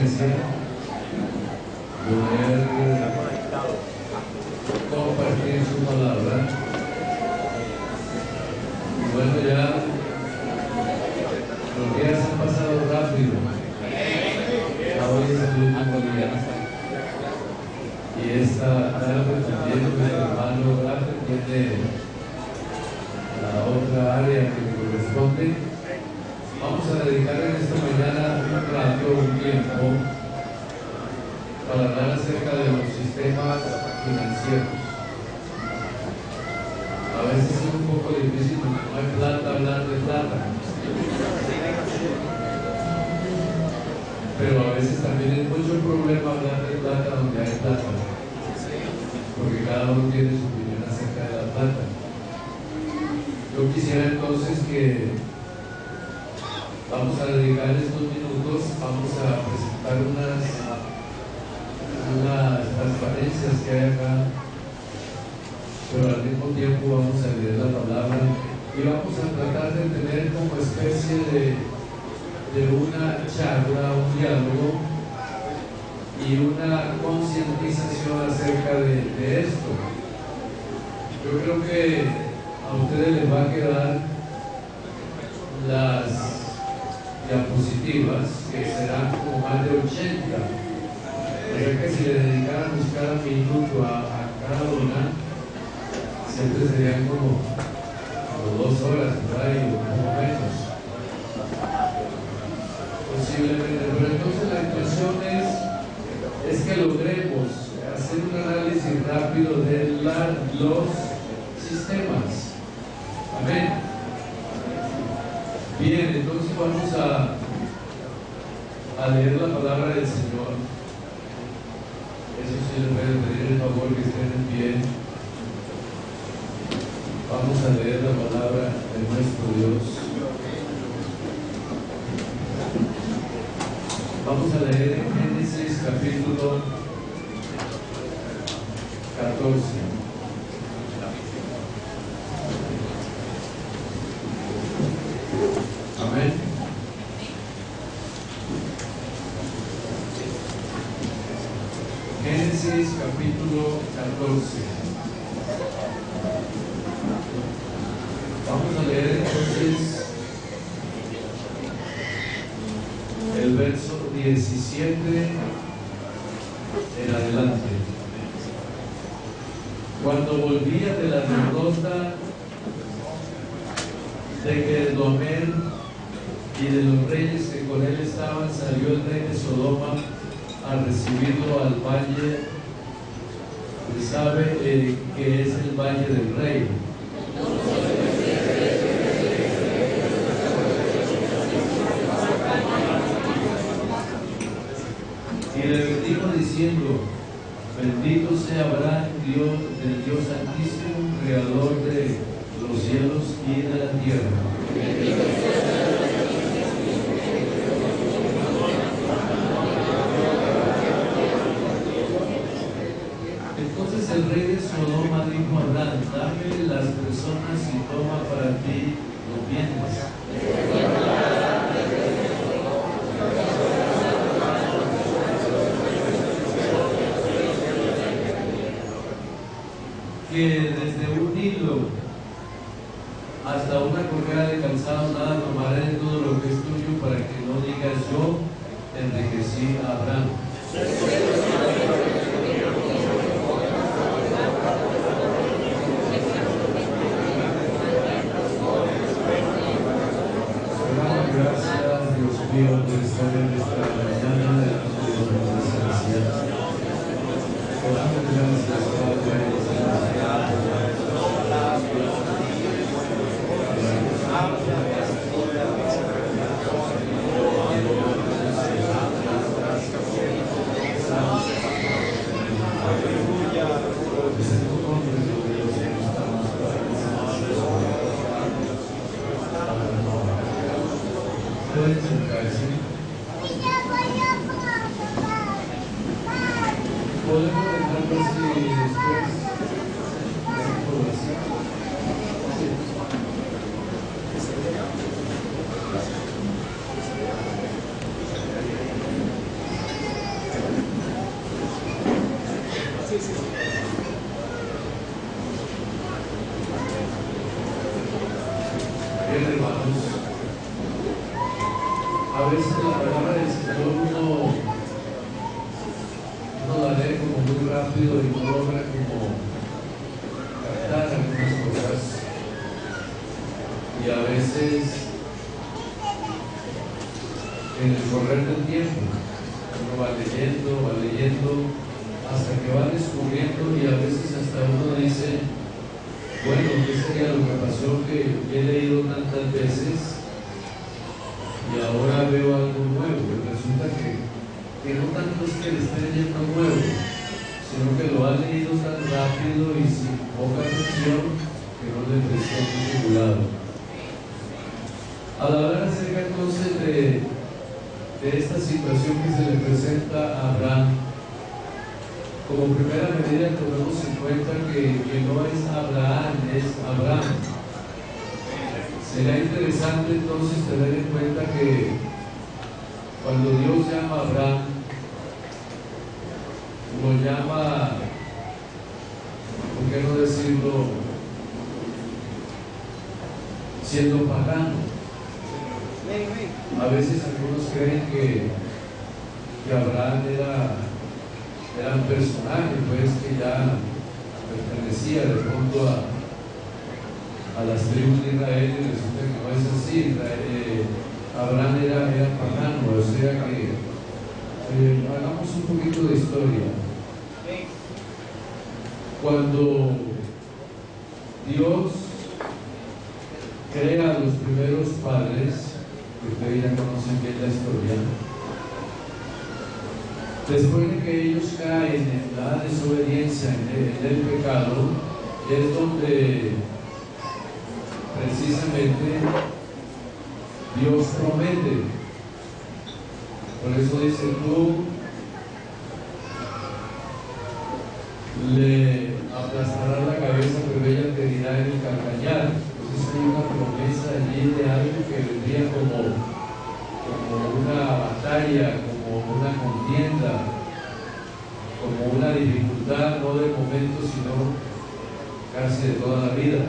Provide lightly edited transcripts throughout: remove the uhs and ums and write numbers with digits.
presencia, poder compartir su palabra. Y bueno, ya los días han pasado rápido. Hoy es el último día. Y esta tarde también nuestro hermano Graffer tiene la otra área que le corresponde. Vamos a dedicar en esta mañana un rato, un tiempo, para hablar acerca de los sistemas financieros. A veces es un poco difícil porque no hay plata hablar de plata. Pero a veces también es mucho problema hablar de plata donde hay plata, porque cada uno tiene su opinión acerca de la plata. Yo quisiera entonces que vamos a dedicar estos minutos, vamos a presentar unas transparencias que hay acá, pero al mismo tiempo vamos a leer la palabra y vamos a tratar de tener como especie de una charla, un diálogo y una concientización acerca de esto. Yo creo que a ustedes les va a quedar las diapositivas, que serán como más de 80. O sea que si le dedicáramos cada minuto a cada una, siempre serían como 2 horas, por ahí, o poco menos. Posiblemente, pero entonces la intención es que logremos hacer un análisis rápido de los sistemas. Amén. Bien, entonces vamos a leer la palabra del Señor. Eso sí les voy a pedir el favor que estén en pie. Vamos a leer la palabra de nuestro Dios. Vamos a leer en Génesis capítulo 14. Amén. Génesis capítulo 14. Vamos a leer entonces el verso 17 en adelante. Cuando volvía de la derrota de Kedorlaomer y de los reyes que con él estaban, salió el rey de Sodoma a recibirlo al valle. ¿Sabe que es el valle del rey? Y le bendijo diciendo: bendito sea Abraham, Dios del Dios Altísimo, creador de los cielos y de la tierra. Entonces el rey de Sodoma dijo a Abraham: dame las personas y toma para ti los bienes. Que desde un hilo hasta una correa de calzado nada tomaré de todo lo que es tuyo, para que no digas yo enriquecí a Abraham. Gracias, Dios mío, por estar en esta mañana de tu presencia. Gracias, Padre. Pueden sentarse. Podemos dejarlo así después. A veces la palabra del Señor uno la lee como muy rápido y no logra como captar algunas cosas. Y a veces en el correr del tiempo uno va leyendo hasta que va descubriendo, y a veces hasta uno dice, bueno, ¿qué sería lo que pasó que he leído tantas veces y ahora veo algo nuevo? Y resulta que no tanto es que le esté leyendo nuevo, sino que lo ha leído tan rápido y sin poca atención que no le prestó mucho cuidado. Al hablar acerca entonces de esta situación que se le presenta a Abraham, como primera medida tomemos en cuenta que no es Abraham, es Abraham. Será interesante entonces tener en cuenta que cuando Dios llama a Abraham, lo llama, ¿por qué no decirlo?, siendo pagano. A veces algunos creen que Abraham era un personaje, pues, que ya pertenecía de pronto a las tribus de Israel, y resulta que no es así. Abraham era pagano, o sea que hagamos un poquito de historia. Cuando Dios crea a los primeros padres, que ustedes ya conocen bien la historia, después de que ellos caen en la desobediencia, en el pecado, es donde precisamente Dios promete. Por eso dice, tú le aplastarás la cabeza, pero ella te herirá en el calcañar. Entonces hay una promesa allí de algo que vendría como una batalla, como una contienda, como una dificultad, no de momento, sino casi de toda la vida.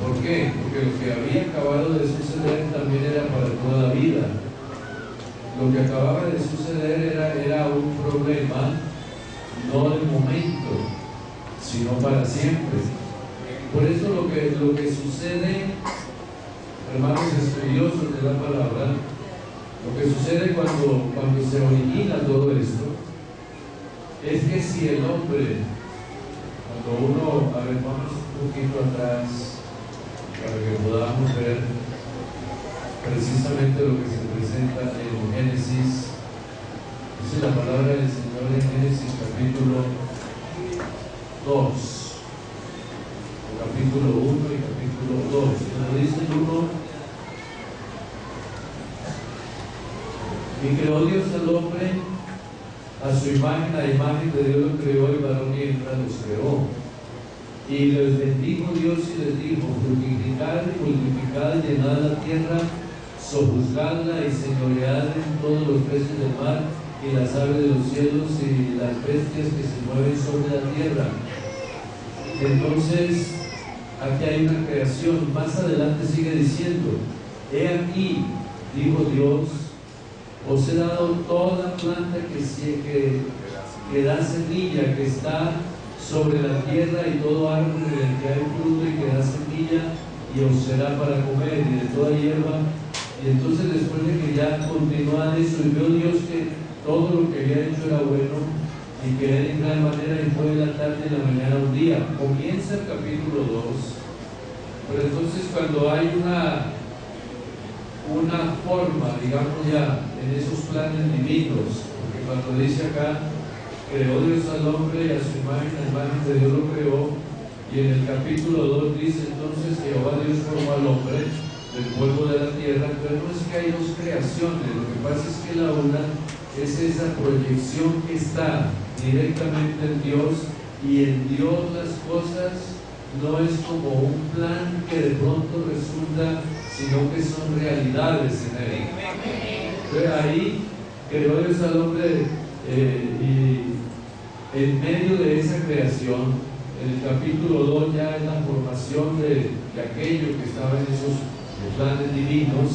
¿Por qué? Porque lo que había acabado de suceder también era para toda la vida. Lo que acababa de suceder era un problema, no de momento, sino para siempre. Por eso lo que sucede, hermanos estudiosos de la palabra, lo que sucede cuando se origina todo esto, es que si el hombre, cuando uno, a ver, vamos un poquito atrás para que podamos ver precisamente lo que se presenta en Génesis. Dice la palabra del Señor en Génesis capítulo 2, capítulo 1 y capítulo 2. Cuando dice el 1, y creó Dios al hombre a su imagen, a imagen de Dios lo creó, y varón y hembra los creó. Y les bendijo Dios y les dijo, fructificad y multiplicad y llenad la tierra, sojuzgadla y señoread en todos los peces del mar y las aves de los cielos y las bestias que se mueven sobre la tierra. Entonces, aquí hay una creación. Más adelante sigue diciendo, he aquí, dijo Dios, os he dado toda planta que da semilla, que está sobre la tierra, y todo árbol en el que hay fruto y que da semilla, y os será para comer, y de toda hierba. Y entonces, después de que ya continúa eso, y vio Dios que todo lo que había hecho era bueno, y que era en gran manera, y fue la tarde y la mañana un día. Comienza el capítulo 2, pero entonces cuando hay una forma, digamos ya, en esos planes divinos, porque cuando dice acá, creó Dios al hombre y a su imagen, la imagen de Dios lo creó, y en el capítulo 2 dice, entonces Jehová Dios formó al hombre del polvo de la tierra. Pero no es que hay dos creaciones, lo que pasa es que la una es esa proyección que está directamente en Dios, y en Dios las cosas no es como un plan que de pronto resulta, sino que son realidades en él. Entonces ahí creó Dios al hombre, y en medio de esa creación, en el capítulo 2 ya es la formación de aquello que estaba en esos planes divinos.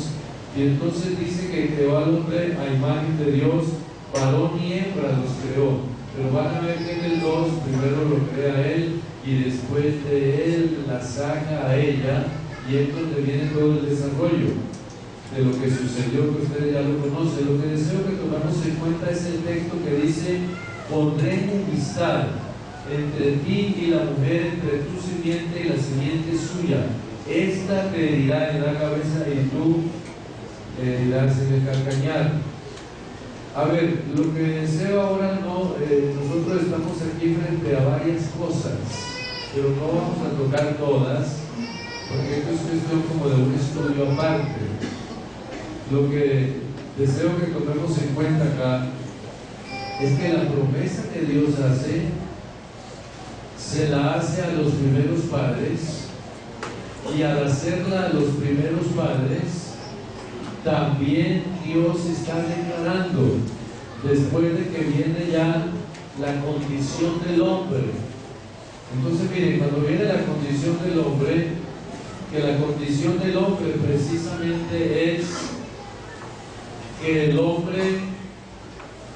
Y entonces dice que creó al hombre a imagen de Dios, varón y hembra los creó. Pero van a ver que en el 2 primero lo crea a él y después de él la saca a ella, y es donde viene todo el desarrollo de lo que sucedió, que ustedes ya lo conocen. Lo que deseo que tomemos en cuenta es el texto que dice: pondré enemistad entre ti y la mujer, entre tu simiente y la simiente suya. Esta te herirá en la cabeza y tú le herirás en el calcañar. A ver, lo que deseo ahora nosotros estamos aquí frente a varias cosas, pero no vamos a tocar todas, porque esto es cuestión como de un estudio aparte. Lo que deseo que tomemos en cuenta acá es que la promesa que Dios hace, se la hace a los primeros padres, y al hacerla a los primeros padres, también Dios está declarando, después de que viene ya la condición del hombre. Entonces miren, cuando viene la condición del hombre, que la condición del hombre precisamente es que el hombre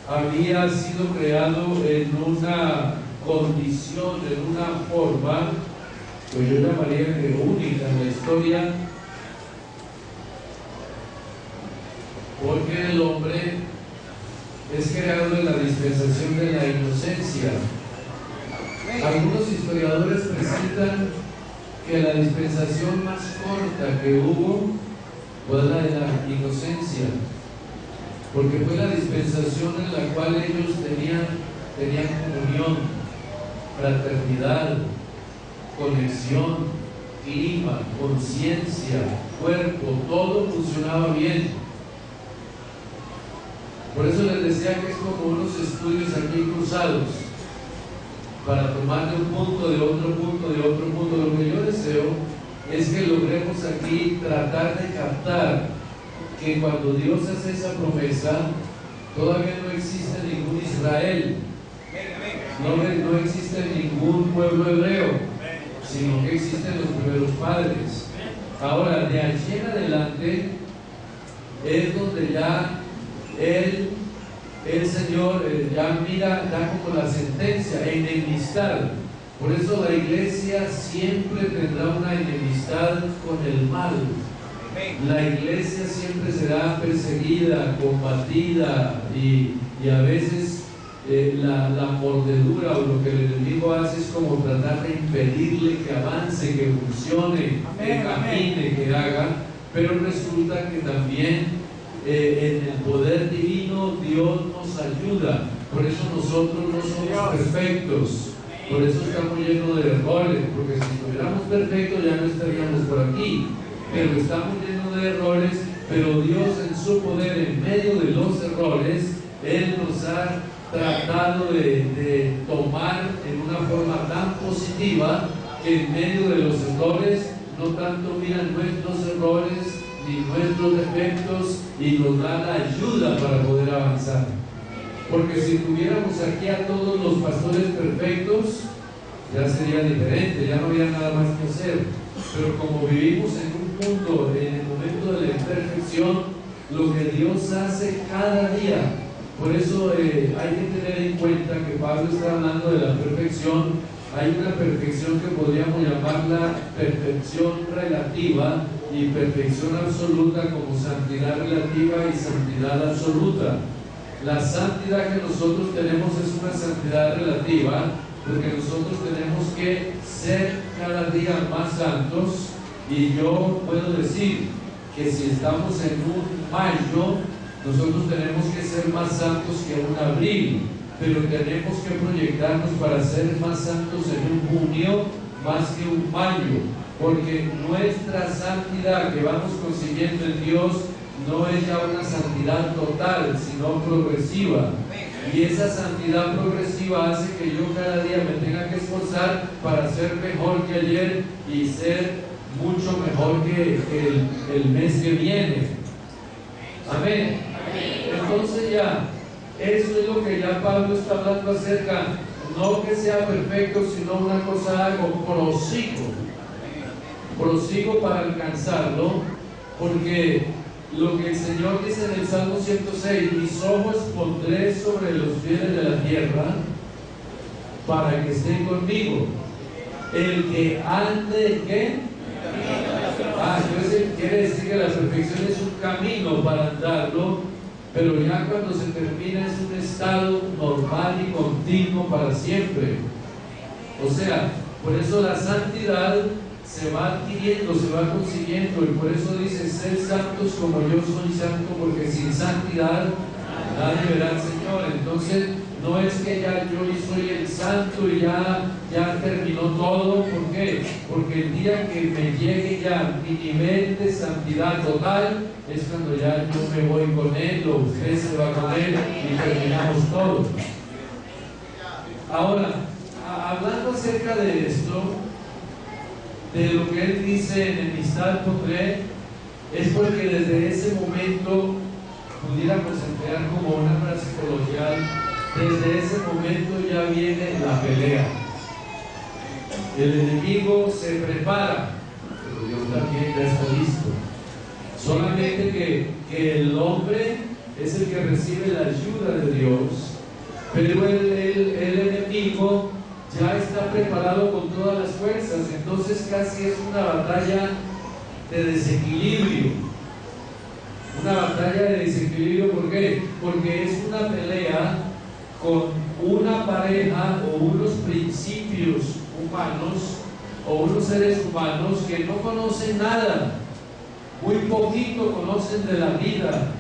había sido creado en una condición, en una forma, que yo llamaría que única en la historia, porque el hombre es creado en la dispensación de la inocencia. Algunos historiadores presentan que la dispensación más corta que hubo fue la de la inocencia, porque fue la dispensación en la cual ellos tenían comunión, fraternidad, conexión, clima, conciencia, cuerpo, todo funcionaba bien. Por eso les decía que es como unos estudios aquí cruzados, para tomar de un punto, de otro punto, de otro punto. Lo que yo deseo es que logremos aquí tratar de captar que cuando Dios hace esa promesa, todavía no existe ningún Israel, no existe ningún pueblo hebreo, sino que existen los primeros padres. Ahora, de allí en adelante es donde ya el Señor ya mira, da como la sentencia, enemistad. Por eso la iglesia siempre tendrá una enemistad con el mal. La iglesia siempre será perseguida, combatida, y a veces la mordedura o lo que el enemigo hace es como tratar de impedirle que avance, que funcione, que camine, que haga. Pero resulta que también en el poder divino Dios nos ayuda. Por eso nosotros no somos perfectos, por eso estamos llenos de errores, porque si estuviéramos perfectos ya no estaríamos por aquí, pero estamos llenos de errores. Pero Dios, en su poder, en medio de los errores, Él nos ha tratado de tomar en una forma tan positiva, que en medio de los errores no tanto miran nuestros errores ni nuestros defectos, y nos da la ayuda para poder avanzar. Porque si tuviéramos aquí a todos los pastores perfectos, ya sería diferente, ya no habría nada más que hacer. Pero como vivimos en un mundo, en el momento de la imperfección, lo que Dios hace cada día, por eso hay que tener en cuenta que Pablo está hablando de la perfección. Hay una perfección que podríamos llamarla perfección relativa y perfección absoluta, como santidad relativa y santidad absoluta. La santidad que nosotros tenemos es una santidad relativa, porque nosotros tenemos que ser cada día más santos. Y yo puedo decir que si estamos en un mayo, nosotros tenemos que ser más santos que un abril, pero tenemos que proyectarnos para ser más santos en un junio más que un mayo, porque nuestra santidad que vamos consiguiendo en Dios no es ya una santidad total, sino progresiva. Y esa santidad progresiva hace que yo cada día me tenga que esforzar para ser mejor que ayer y ser mucho mejor que el mes que viene. Amén. Entonces ya, eso es lo que ya Pablo está hablando acerca, no que sea perfecto, sino una cosa, algo, prosigo para alcanzarlo, porque lo que el Señor dice en el Salmo 106: mis ojos pondré sobre los fieles de la tierra para que estén conmigo. El que ande, ¿qué? Entonces quiere decir que la perfección es un camino para andarlo, pero ya cuando se termina es un estado normal y continuo para siempre. O sea, por eso la santidad se va adquiriendo, se va consiguiendo, y por eso dice: sed santos como yo soy santo, porque sin santidad nadie verá al Señor. Entonces no es que ya yo soy el santo y ya terminó todo. ¿Por qué? Porque el día que me llegue ya mi nivel de santidad total es cuando ya yo me voy con Él, o usted se va con Él, y terminamos todo. Ahora, hablando acerca de esto, de lo que Él dice: enemistad pondré, es porque desde ese momento pudiéramos emplear como una frase coloquial. Desde ese momento ya viene la pelea. El enemigo se prepara, pero Dios también ya está listo. Solamente que el hombre es el que recibe la ayuda de Dios, pero el enemigo ya está preparado con todas las fuerzas. Entonces casi es una batalla de desequilibrio. Una batalla de desequilibrio. ¿Por qué? Porque es una pelea con una pareja o unos principios humanos o unos seres humanos que no conocen nada, muy poquito conocen de la vida,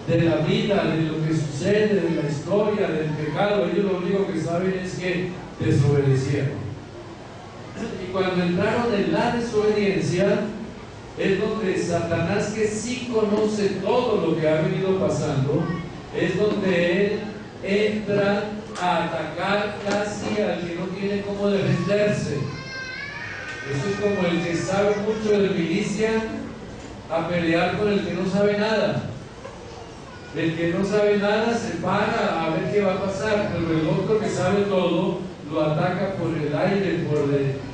de lo que sucede, de la historia, del pecado. Ellos lo único que saben es que desobedecieron. Y cuando entraron en la desobediencia, es donde Satanás, que sí conoce todo lo que ha venido pasando, es donde él entra a atacar casi al que no tiene cómo defenderse. Eso es como el que sabe mucho de milicia a pelear con el que no sabe nada. El que no sabe nada se para a ver qué va a pasar, pero el otro que sabe todo lo ataca por el aire,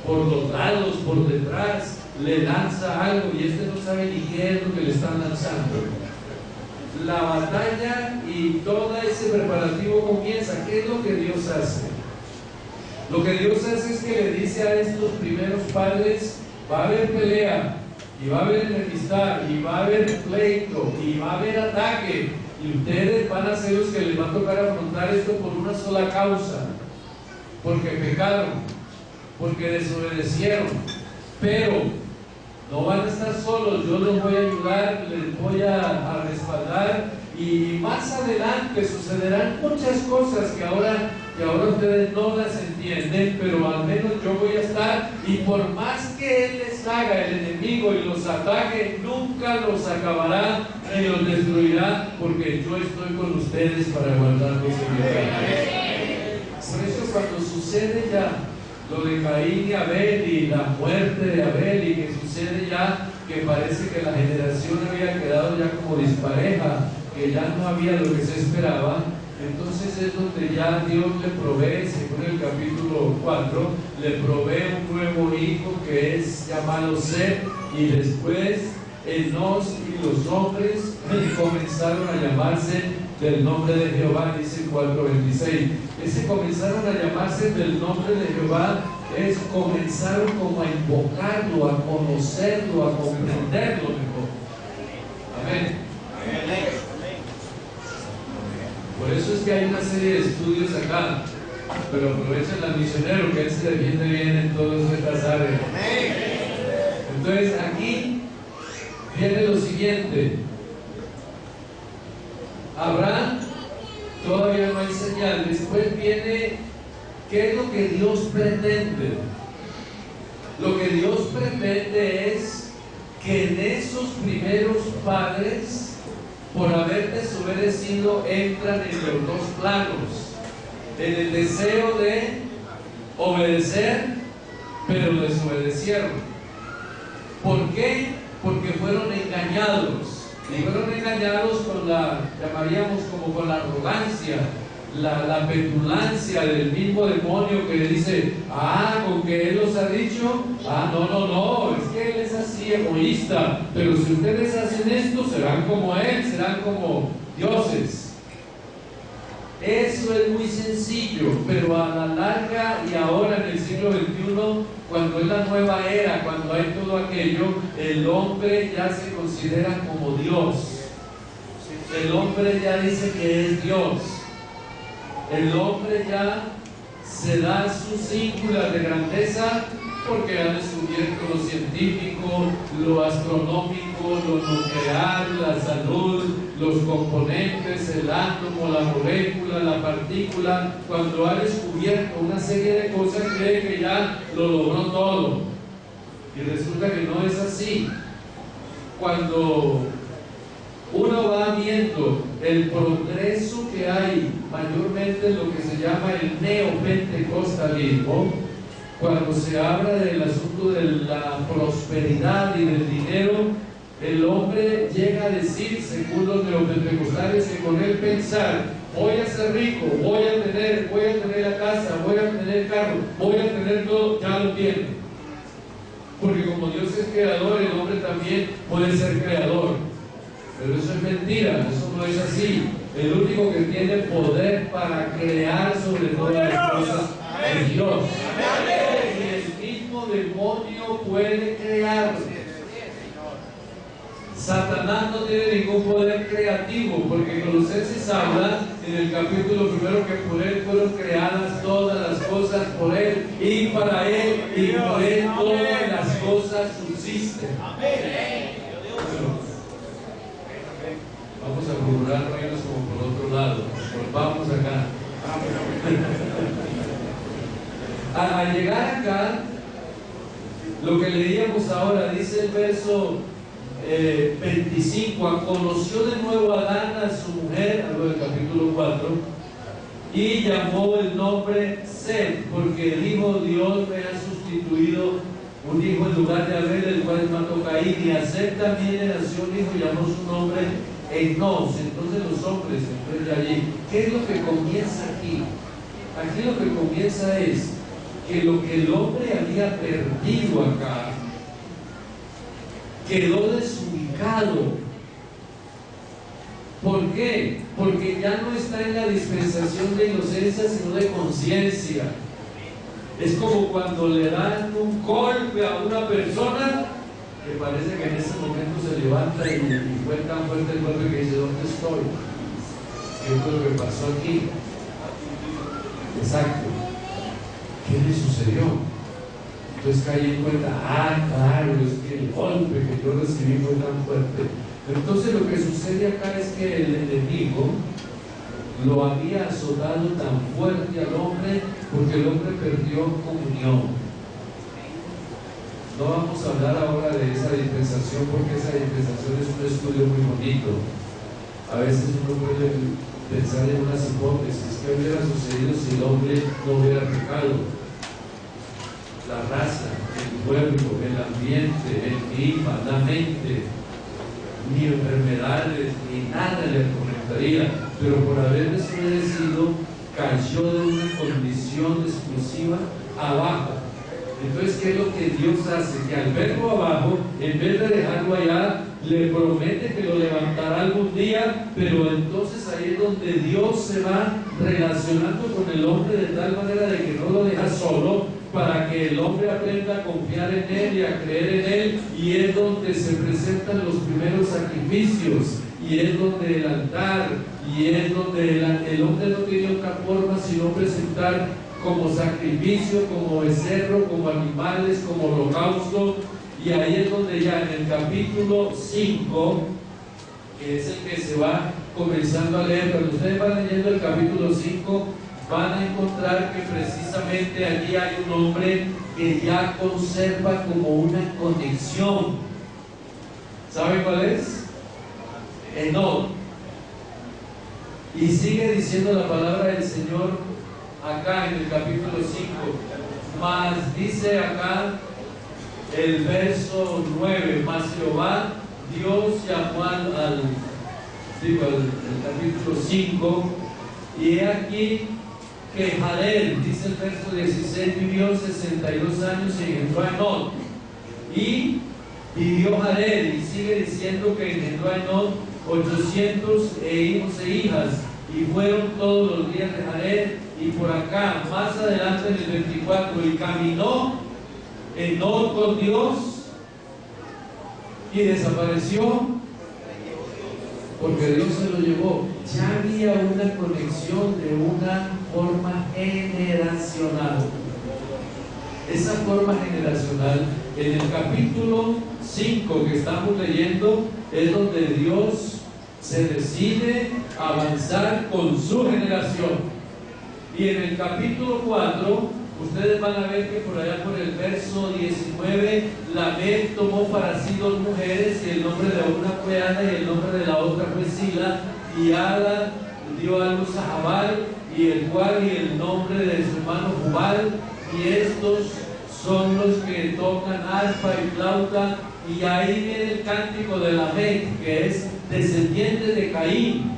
por los lados, por detrás, le lanza algo, y este no sabe ni qué es lo que le están lanzando. La batalla y todo ese preparativo comienza. ¿Qué es lo que Dios hace? Lo que Dios hace es que le dice a estos primeros padres: va a haber pelea, y va a haber enemistad, y va a haber pleito, y va a haber ataque, y ustedes van a ser los que les va a tocar afrontar esto por una sola causa, porque pecaron, porque desobedecieron. Pero no van a estar solos, yo les voy a ayudar, les voy a respaldar, y más adelante sucederán muchas cosas que ahora ustedes no las entienden, pero al menos yo voy a estar, y por más que Él les haga, el enemigo, y los ataque, nunca los acabará ni los destruirá, porque yo estoy con ustedes para guardarlos en mi reino. Por eso cuando sucede ya lo de Caín y Abel y la muerte de Abel, y que sucede ya que parece que la generación había quedado ya como dispareja, que ya no había lo que se esperaba, entonces es donde ya Dios le provee, según el capítulo 4, le provee un nuevo hijo que es llamado Set, y después Enos y los hombres comenzaron a llamarse del nombre de Jehová, dice 4:26. Ese comenzaron a llamarse del nombre de Jehová es comenzaron como a invocarlo, a conocerlo, a comprenderlo mejor. Amén. Por eso es que hay una serie de estudios acá, pero aprovechen al misionero, que él se defiende bien en todas estas áreas. Entonces aquí viene lo siguiente: Abraham, todavía no hay señal. Después viene, ¿qué es lo que Dios pretende? Lo que Dios pretende es que en esos primeros padres, por haber desobedecido, entran en los dos planos: en el deseo de obedecer, pero desobedecieron. ¿Por qué? Porque fueron engañados. Y fueron engañados con llamaríamos como con la arrogancia, la petulancia del mismo demonio que le dice, con que Él los ha dicho, no, es que Él es así egoísta, pero si ustedes hacen esto, serán como Él, serán como dioses. Eso es muy sencillo, pero a la larga y ahora en el siglo XXI, cuando es la nueva era, cuando hay todo aquello, el hombre ya se considera como Dios. El hombre ya dice que es Dios. El hombre ya se da sus cíngulas de grandeza porque han descubierto lo científico, lo astronómico, lo nuclear, la salud, los componentes, el átomo, la molécula, la partícula. Cuando ha descubierto una serie de cosas, cree que ya lo logró todo. Y resulta que no es así. Cuando uno va viendo el progreso que hay, mayormente en lo que se llama el neopentecostalismo, cuando se habla del asunto de la prosperidad y del dinero, el hombre llega a decir, según los neopentecostales, que con él pensar, voy a ser rico, voy a tener la casa, voy a tener el carro, voy a tener todo, ya lo tiene. Porque como Dios es creador, el hombre también puede ser creador. Pero eso es mentira, eso no es así. El único que tiene poder para crear sobre todas las cosas es Dios. Y el mismo demonio puede crear. Satanás no tiene ningún poder creativo, porque Colosenses habla en el capítulo 1 que por él fueron creadas todas las cosas, por él y para él, y por él todas las cosas subsisten. Vamos a procurar no irnos como por otro lado. Volvamos acá. Al llegar acá, lo que leíamos ahora, dice el verso 25, conoció de nuevo Adán a su mujer, algo del capítulo 4, y llamó el nombre Set, porque dijo, Dios me ha sustituido un hijo en lugar de Abel, el cual mató Caín, y a Set también le nació un hijo y llamó su nombre Enos. Entonces los hombres se enfrentan allí. ¿Qué es lo que comienza aquí? Aquí lo que comienza es que lo que el hombre había perdido acá quedó desubicado. ¿Por qué? Porque ya no está en la dispensación de inocencia, sino de conciencia. Es como cuando le dan un golpe a una persona que parece que en ese momento se levanta y fue tan fuerte el golpe que dice, ¿dónde estoy? ¿Qué fue lo que pasó aquí? Exacto. ¿Qué le sucedió? Entonces caí en cuenta, claro, es que el golpe que yo recibí fue tan fuerte. Entonces lo que sucede acá es que el enemigo lo había azotado tan fuerte al hombre porque el hombre perdió comunión. No vamos a hablar ahora de esa dispensación porque esa dispensación es un estudio muy bonito. A veces uno puede pensar en unas hipótesis. ¿Qué hubiera sucedido si el hombre no hubiera pecado? La raza, el pueblo, el ambiente, el clima, la mente, ni enfermedades, ni nada le conectaría, pero por haber desobedecido cayó de una condición exclusiva abajo. Entonces, ¿qué es lo que Dios hace? Que al verlo abajo, en vez de dejarlo allá, le promete que lo levantará algún día, pero entonces ahí es donde Dios se va relacionando con el hombre de tal manera de que no lo deja solo, para que el hombre aprenda a confiar en Él y a creer en Él, y es donde se presentan los primeros sacrificios, y es donde el altar, y es donde el hombre no tiene otra forma sino presentar como sacrificio, como becerro, como animales, como holocausto. Y ahí es donde ya en el capítulo 5, que es el que se va comenzando a leer, cuando ustedes van leyendo el capítulo 5, van a encontrar que precisamente allí hay un hombre que ya conserva como una conexión. ¿Sabe cuál es? Enoc. Y sigue diciendo la palabra del Señor acá en el capítulo 5, más dice acá el verso 9, más Jehová Dios llamó el capítulo 5, Y he aquí que Jared, dice el verso 16, vivió 62 años y engendró a Enoc. Y vivió Jared, y sigue diciendo que engendró a Enoc 800 hijos e hijas, y fueron todos los días de Jared. Y por acá, más adelante en el 24, y caminó Enoc con Dios y desapareció, porque Dios se lo llevó. Ya había una conexión de una forma generacional. Esa forma generacional, en el capítulo 5 que estamos leyendo, es donde Dios se decide avanzar con su generación. Y en el capítulo 4, ustedes van a ver que por allá por el verso 19, Lamec tomó para sí 2 mujeres, y el nombre de una fue Ada y el nombre de la otra fue Sila, y Ada dio a luz a Jabal, y el nombre de su hermano Jubal, y estos son los que tocan arpa y flauta. Y ahí viene el cántico de Lamec, que es descendiente de Caín.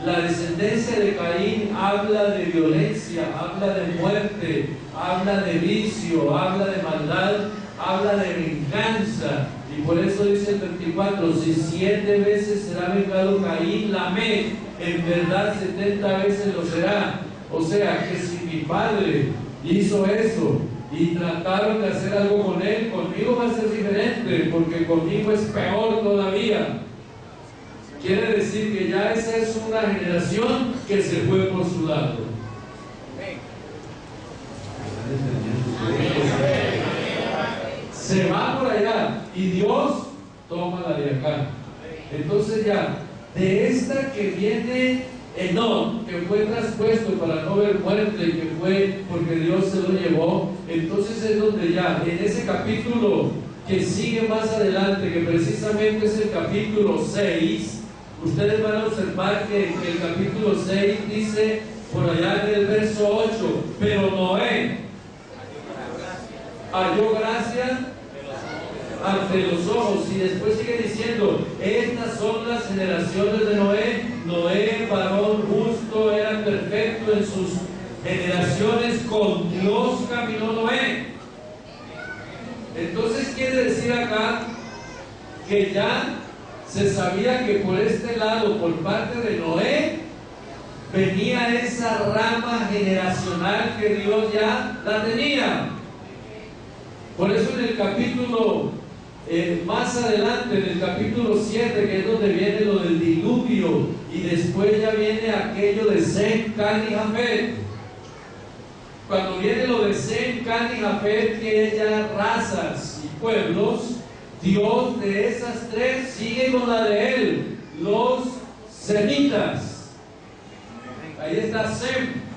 La descendencia de Caín habla de violencia, habla de muerte, habla de vicio, habla de maldad, habla de venganza. Y por eso dice el 24, si 7 veces será vengado Caín, Lamec, en verdad 70 veces lo será. O sea que si mi padre hizo eso y trataron de hacer algo con él, conmigo va a ser diferente, porque conmigo es peor todavía. Quiere decir que ya esa es una generación que se fue por su lado. Se va por allá y Dios toma la de acá. Entonces ya, de esta que viene Enoc, que fue traspuesto para no ver muerte, que fue porque Dios se lo llevó, entonces es donde ya, en ese capítulo que sigue más adelante, que precisamente es el capítulo 6, ustedes van a observar que el capítulo 6 dice por allá en el verso 8, pero Noé halló gracia ante los ojos, y después sigue diciendo, estas son las generaciones de Noé. Noé, varón justo, era perfecto en sus generaciones, con Dios caminó Noé. Entonces quiere decir acá que ya se sabía que por este lado, por parte de Noé, venía esa rama generacional que Dios ya la tenía. Por eso en el capítulo más adelante, en el capítulo 7, que es donde viene lo del diluvio, y después ya viene aquello de Sem, Can y Jafet. Cuando viene lo de Sem, Can y Jafet, que es ya razas y pueblos, Dios de esas 3 sigue con la de él, los semitas. Ahí está Sem.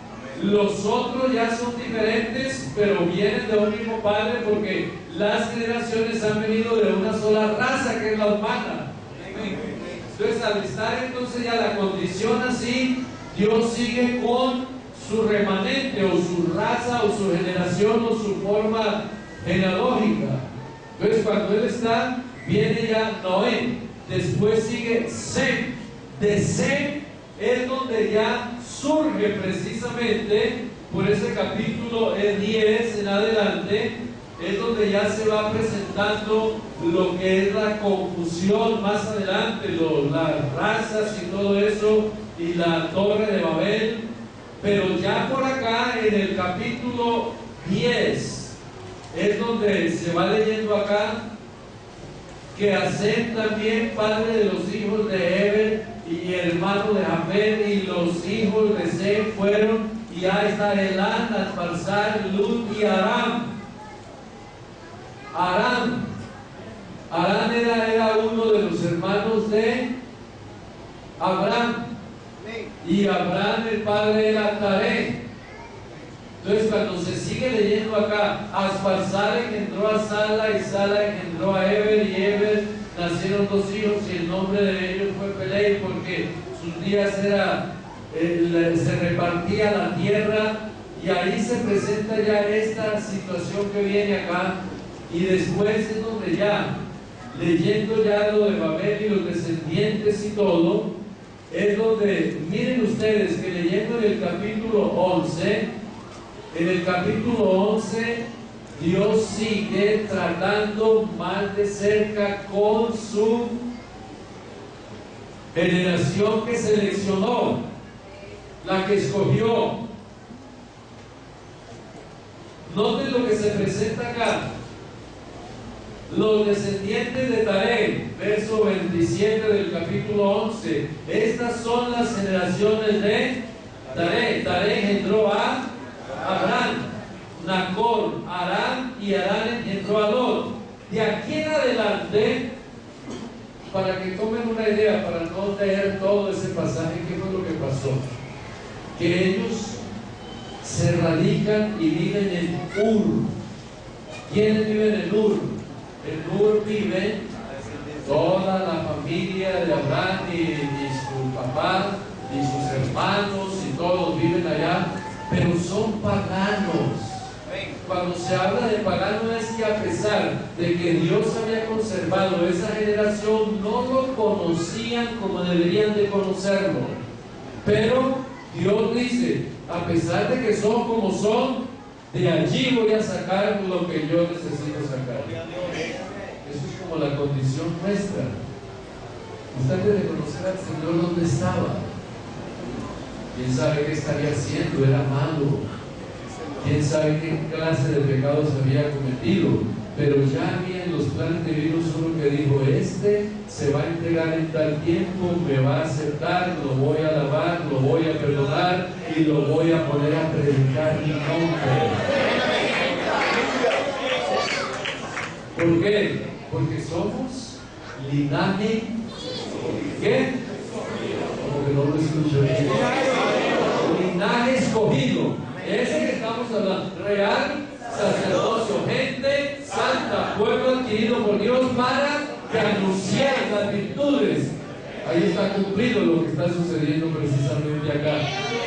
Los otros ya son diferentes, pero vienen de un mismo padre, porque las generaciones han venido de una sola raza, que es la humana. Entonces, al estar entonces ya la condición así, Dios sigue con su remanente, o su raza, o su generación, o su forma genealógica. Entonces, cuando él está, viene ya Noé, después sigue Sem. De Sem es donde ya surge precisamente, por ese capítulo 10 en adelante, es donde ya se va presentando lo que es la confusión más adelante, las razas y todo eso, y la torre de Babel. Pero ya por acá, en el capítulo 10, es donde se va leyendo acá que a Sem también, padre de los hijos de Eber y hermano de Jafet, y los hijos de Sem fueron, y ahí está Elán, Asparzar, Lut y Aram. Aram era uno de los hermanos de Abraham, y Abraham el padre era Taré. Entonces, cuando se sigue leyendo acá, Asparzar engendró a Sala, y Sala engendró a Eber, y Eber nacieron 2 hijos, y el nombre de ellos fue Pelei, porque sus días se repartía la tierra. Y ahí se presenta ya esta situación que viene acá, y después es donde ya, leyendo ya lo de Babel y los descendientes y todo, es donde, miren ustedes, que leyendo en el capítulo 11, en el capítulo 11, Dios sigue tratando más de cerca con su generación que seleccionó, la que escogió. Noten lo que se presenta acá. Los descendientes de Taré, verso 27 del capítulo 11. Estas son las generaciones de Taré. Taré engendró a Abraham, Nacor, Harán, y Harán engendró a Lot. De aquí en adelante, para que tomen una idea, para no leer todo ese pasaje, ¿qué fue lo que pasó? Que ellos se radican y viven en Ur. ¿Quiénes viven en Ur? En Ur vive toda la familia de Abraham y su papá y sus hermanos, y todos viven allá, pero son paganos. Cuando se habla de pagano es que a pesar de que Dios había conservado esa generación, no lo conocían como deberían de conocerlo. Pero Dios dice, a pesar de que son como son, de allí voy a sacar lo que yo necesito sacar. Eso es como la condición nuestra. Usted debe conocer al Señor donde estaba. ¿Quién sabe qué estaría haciendo? Era malo. ¿Quién sabe qué clase de pecados había cometido? Pero ya había en los planes divinos uno que dijo, este se va a entregar en tal tiempo, me va a aceptar, lo voy a alabar, lo voy a perdonar y lo voy a poner a predicar mi nombre. ¿Por qué? Porque somos linaje, ¿qué? Como que no lo escucho. Linaje escogido. Ese que estamos hablando, real, sacerdocio, gente santa, pueblo adquirido por Dios para que anunciar las virtudes. Ahí está cumplido lo que está sucediendo precisamente acá,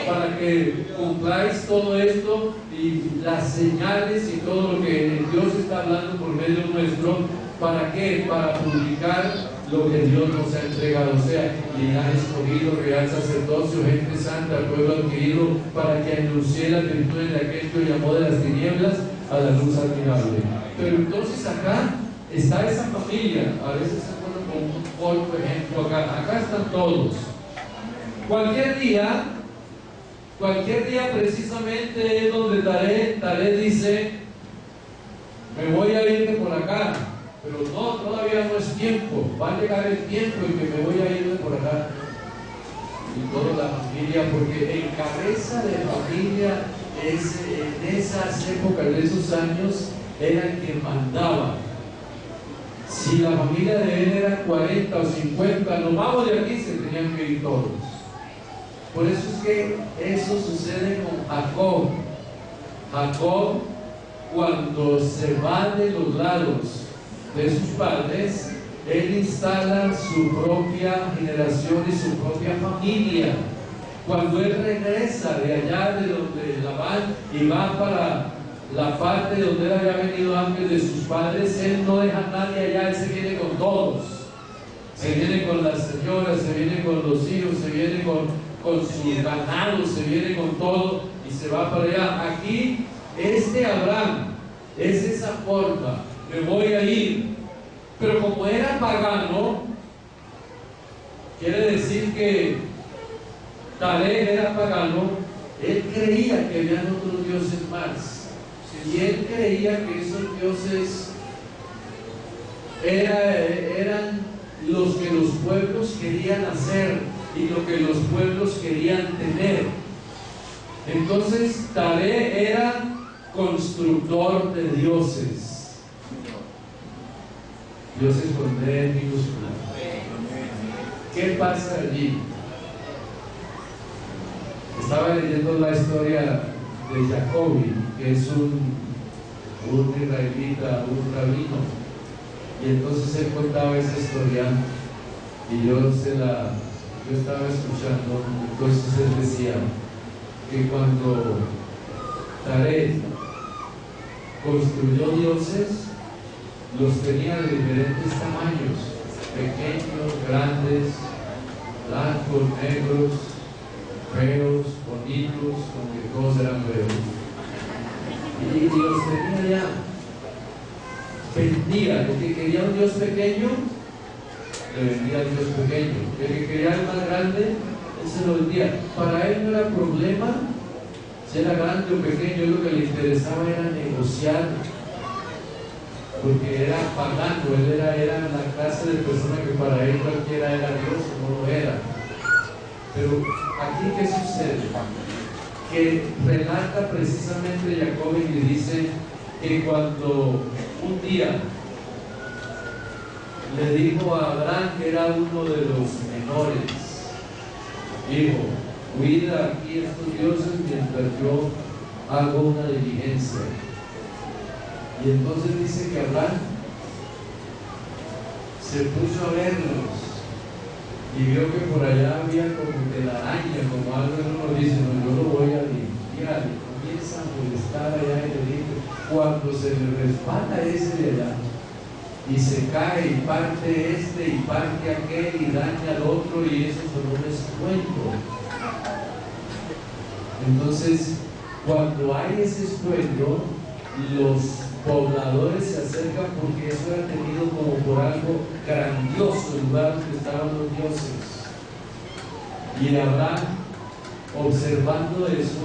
para que cumpláis todo esto y las señales y todo lo que Dios está hablando por medio nuestro. ¿Para qué? Para publicar lo que Dios nos ha entregado, o sea, linaje escogido, real sacerdocio, gente santa, pueblo adquirido, para que anuncie las virtudes de aquel que llamó de las tinieblas a la luz admirable. Pero entonces acá está esa familia. A veces se pone como un corto ejemplo acá. Acá están todos. Cualquier día precisamente es donde Taré dice, me voy a ir de por acá. Pero no, todavía no es tiempo. Va a llegar el tiempo en que me voy a ir de por acá. Y toda la familia, porque en cabeza de familia en esas épocas, de esos años, era el que mandaba. Si la familia de él era 40 o 50, nos vamos de aquí, se tenían que ir todos. Por eso es que eso sucede con Jacob. Jacob, cuando se va de los lados de sus padres, él instala su propia generación y su propia familia. Cuando él regresa de allá de donde Labán y va para la parte donde él había venido antes de sus padres, él no deja a nadie allá, él se viene con todos. Se viene con las señoras, se viene con los hijos, se viene con sus ganados, se viene con todo y se va para allá. Aquí, Abraham es esa forma. Me voy a ir, pero como era pagano, quiere decir que Taré era pagano, él creía que habían otros dioses más, y él creía que esos dioses eran los que los pueblos querían hacer y lo que los pueblos querían tener. Entonces Taré era constructor de dioses. Dioses con D minúscula. ¿Qué pasa allí? Estaba leyendo la historia de Jacobi, que es un israelita, un rabino, y entonces él contaba esa historia y yo estaba escuchando. Entonces él decía que cuando Taré construyó dioses, los tenía de diferentes tamaños, pequeños, grandes, blancos, negros, feos, bonitos, aunque todos eran feos. Y los tenía ya. Vendía, el que quería un Dios pequeño, le vendía al Dios pequeño. El que quería el más grande, él se lo vendía. Para él no era problema si era grande o pequeño, lo que le interesaba era negociar, porque era pagano, él era la clase de persona que para él cualquiera era Dios o no lo era. Pero aquí, ¿qué sucede? Que relata precisamente Jacob y le dice que cuando un día le dijo a Abraham, que era uno de los menores, dijo: cuida aquí estos dioses mientras yo hago una diligencia. Y entonces dice que Abraham se puso a verlos y vio que por allá había como telaraña, como algo, y uno dice: no, yo lo voy a limpiar. Y comienza a molestar allá y le dice, cuando se le resbala ese de allá y se cae y parte este y parte aquel y daña al otro, y eso solo es cuento. Entonces, cuando hay ese estruendo, los pobladores se acercan porque eso era tenido como por algo grandioso, el lugar donde estaban los dioses. Y Abraham, observando eso,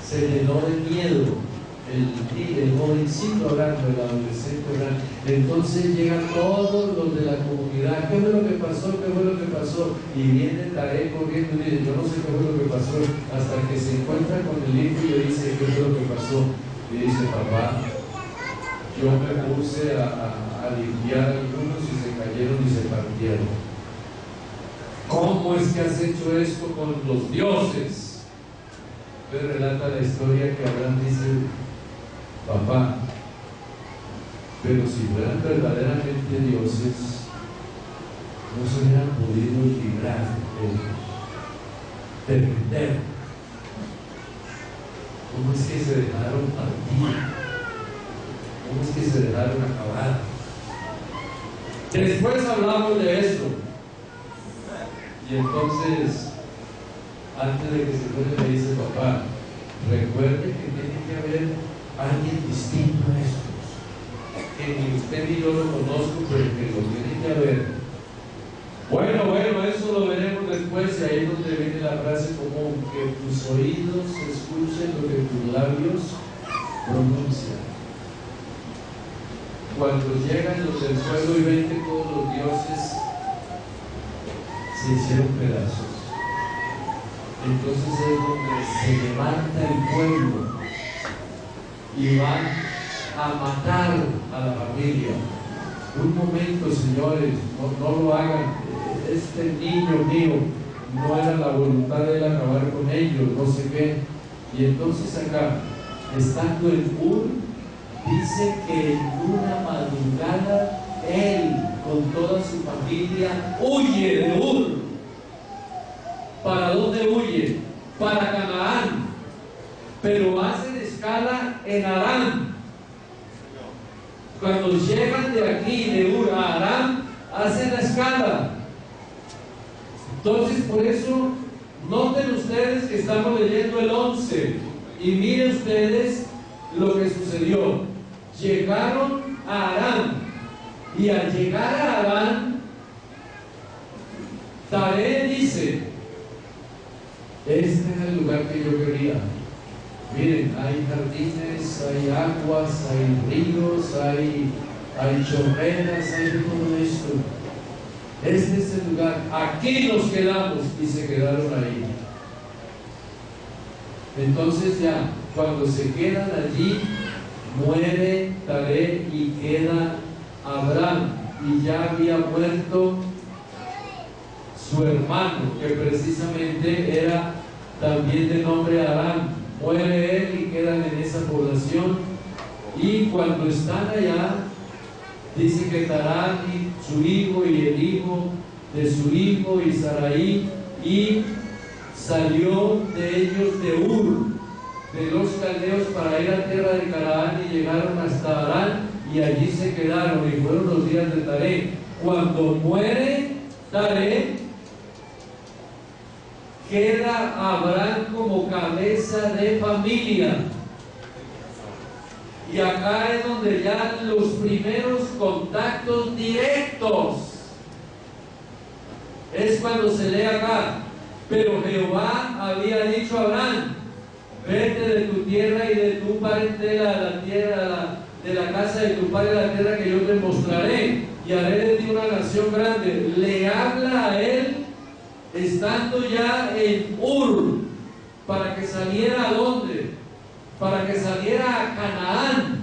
se llenó de miedo. El jovencito hablando, el adolescente hablando. Entonces llegan todos los de la comunidad: ¿qué fue lo que pasó? ¿Qué fue lo que pasó? Y viene Taré corriendo y dice: yo no sé qué fue lo que pasó, hasta que se encuentra con el hijo y le dice: ¿qué fue lo que pasó? Y dice: papá, yo me puse a limpiar algunos y se cayeron y se partieron. ¿Cómo es que has hecho esto con los dioses? Entonces relata la historia que Abraham dice: papá, pero si fueran verdaderamente dioses, no se hubieran podido librar de vender. ¿Cómo es que se dejaron partir? ¿Cómo es que se dejaron acabar? Después hablamos de esto. Y entonces, antes de que se fuera, le dice: papá, recuerde que tiene que haber alguien distinto a estos, que ni usted ni yo lo conozco, pero que lo tiene que haber. Bueno, eso lo veremos después, y ahí es donde viene la frase común: que tus oídos escuchen lo que tus labios pronuncian. Cuando llegan los del pueblo y ven que todos los dioses se hicieron pedazos, entonces es donde se levanta el pueblo y van a matar a la familia. Un momento, señores, no lo hagan. Este niño mío, no era la voluntad de él acabar con ellos, no sé qué. Y entonces acá, estando en Ur, dice que en una madrugada él con toda su familia huye de Ur. ¿Para dónde huye? Para Canaán, pero hacen escala en Aram. Cuando llegan de aquí, de Ur a Aram, hacen la escala. Entonces, por eso, noten ustedes que estamos leyendo el 11 y miren ustedes lo que sucedió. Llegaron a Aram, y al llegar a Aram, Taré dice: este era el lugar que yo quería. Miren, hay jardines, hay aguas, hay ríos, hay chorreras, hay todo esto. Este es el lugar, aquí nos quedamos. Y se quedaron ahí. Entonces ya, cuando se quedan allí, muere Taré y queda Abraham. Y ya había muerto su hermano, que precisamente era también de nombre Aram. Muere él y quedan en esa población. Y cuando están allá, dice que Tarán y su hijo y el hijo de su hijo y Sarai, y salió de ellos de Ur, de los caldeos, para ir a tierra de Canaán, y llegaron hasta Harán, y allí se quedaron, y fueron los días de Taré. Cuando muere Taré, queda Abraham como cabeza de familia. Y acá es donde ya los primeros contactos directos. Es cuando se lee acá. Pero Jehová había dicho a Abraham: vete de tu tierra y de tu parentela a la tierra de la casa de tu padre, la tierra que yo te mostraré, y haré de ti una nación grande. Le habla a él estando ya en Ur, para que saliera ¿a dónde? Para que saliera a Canaán.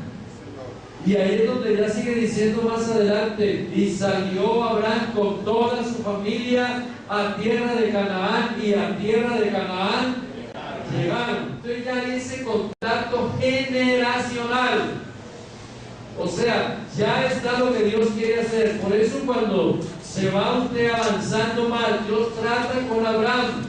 Y ahí es donde ya sigue diciendo más adelante: y salió Abraham con toda su familia a tierra de Canaán, y a tierra de Canaán llegaron. Entonces ya hay ese contacto generacional. O sea, ya está lo que Dios quiere hacer. Por eso cuando se va usted avanzando más, Dios trata con Abraham: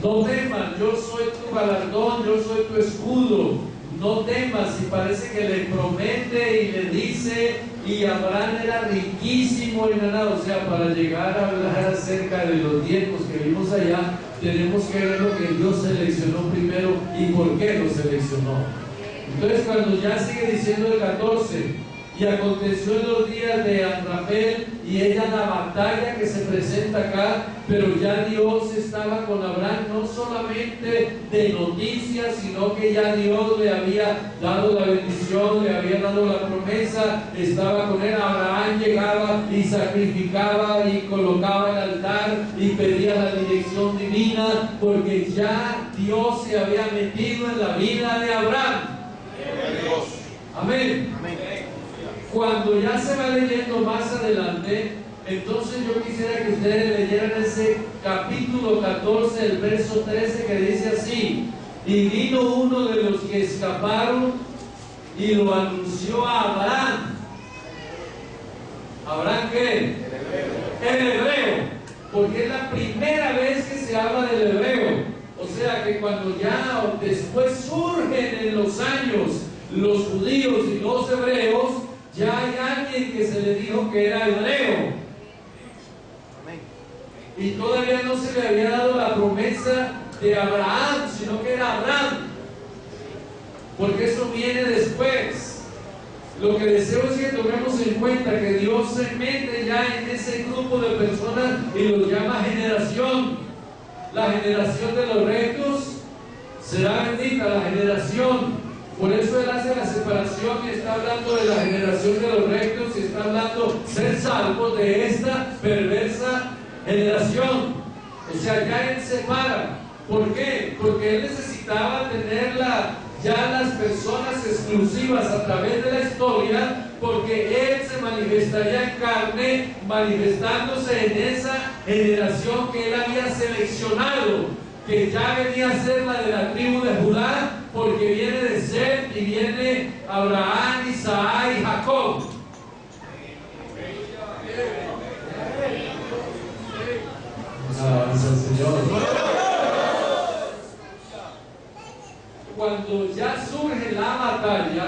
no temas, yo soy tu galardón, yo soy tu escudo. No temas. Y parece que le promete y le dice, y Abraham era riquísimo en ganado. O sea, para llegar a hablar acerca de los tiempos que vimos allá, tenemos que ver lo que Dios seleccionó primero y por qué lo seleccionó. Entonces, cuando ya sigue diciendo el 14: y aconteció en los días de Amrafel, y ella la batalla que se presenta acá, pero ya Dios estaba con Abraham, no solamente de noticias, sino que ya Dios le había dado la bendición, le había dado la promesa, estaba con él. Abraham llegaba y sacrificaba y colocaba el altar y pedía la dirección divina, porque ya Dios se había metido en la vida de Abraham. Amén. Amén. Cuando ya se va leyendo más adelante, entonces yo quisiera que ustedes leyeran ese capítulo 14, el verso 13, que dice así: y vino uno de los que escaparon y lo anunció a Abraham. ¿Abraham qué? El hebreo, porque es la primera vez que se habla del hebreo. O sea que cuando ya después surgen en los años los judíos y los hebreos, ya hay alguien que se le dijo que era hebreo. Y todavía no se le había dado la promesa de Abraham, sino que era Abraham, porque eso viene después. Lo que deseo es que tomemos en cuenta que Dios se mete ya en ese grupo de personas y los llama generación. La generación de los rectos será bendita, la generación. Por eso Él hace la separación y está hablando de la generación de los rectos y está hablando ser salvos de esta perversa generación. O sea, ya Él separa. ¿Por qué? Porque Él necesitaba tener ya las personas exclusivas a través de la historia, porque Él se manifestaría en carne, manifestándose en esa generación que Él había seleccionado, que ya venía a ser la de la tribu de Judá, porque viene de Seth y viene Abraham, Isaac y Jacob. Alabanza al Señor. Cuando ya surge la batalla,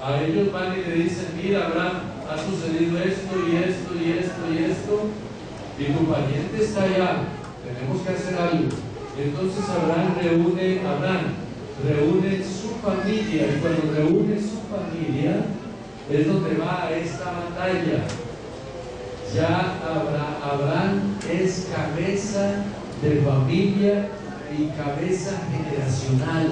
a ellos van y le dicen: mira, Abraham, ha sucedido esto y esto y esto y esto, y tu pariente está allá, tenemos que hacer algo. Entonces Abraham reúne su familia, y cuando reúne su familia es donde va a esta batalla. Ya Abraham es cabeza de familia y cabeza generacional.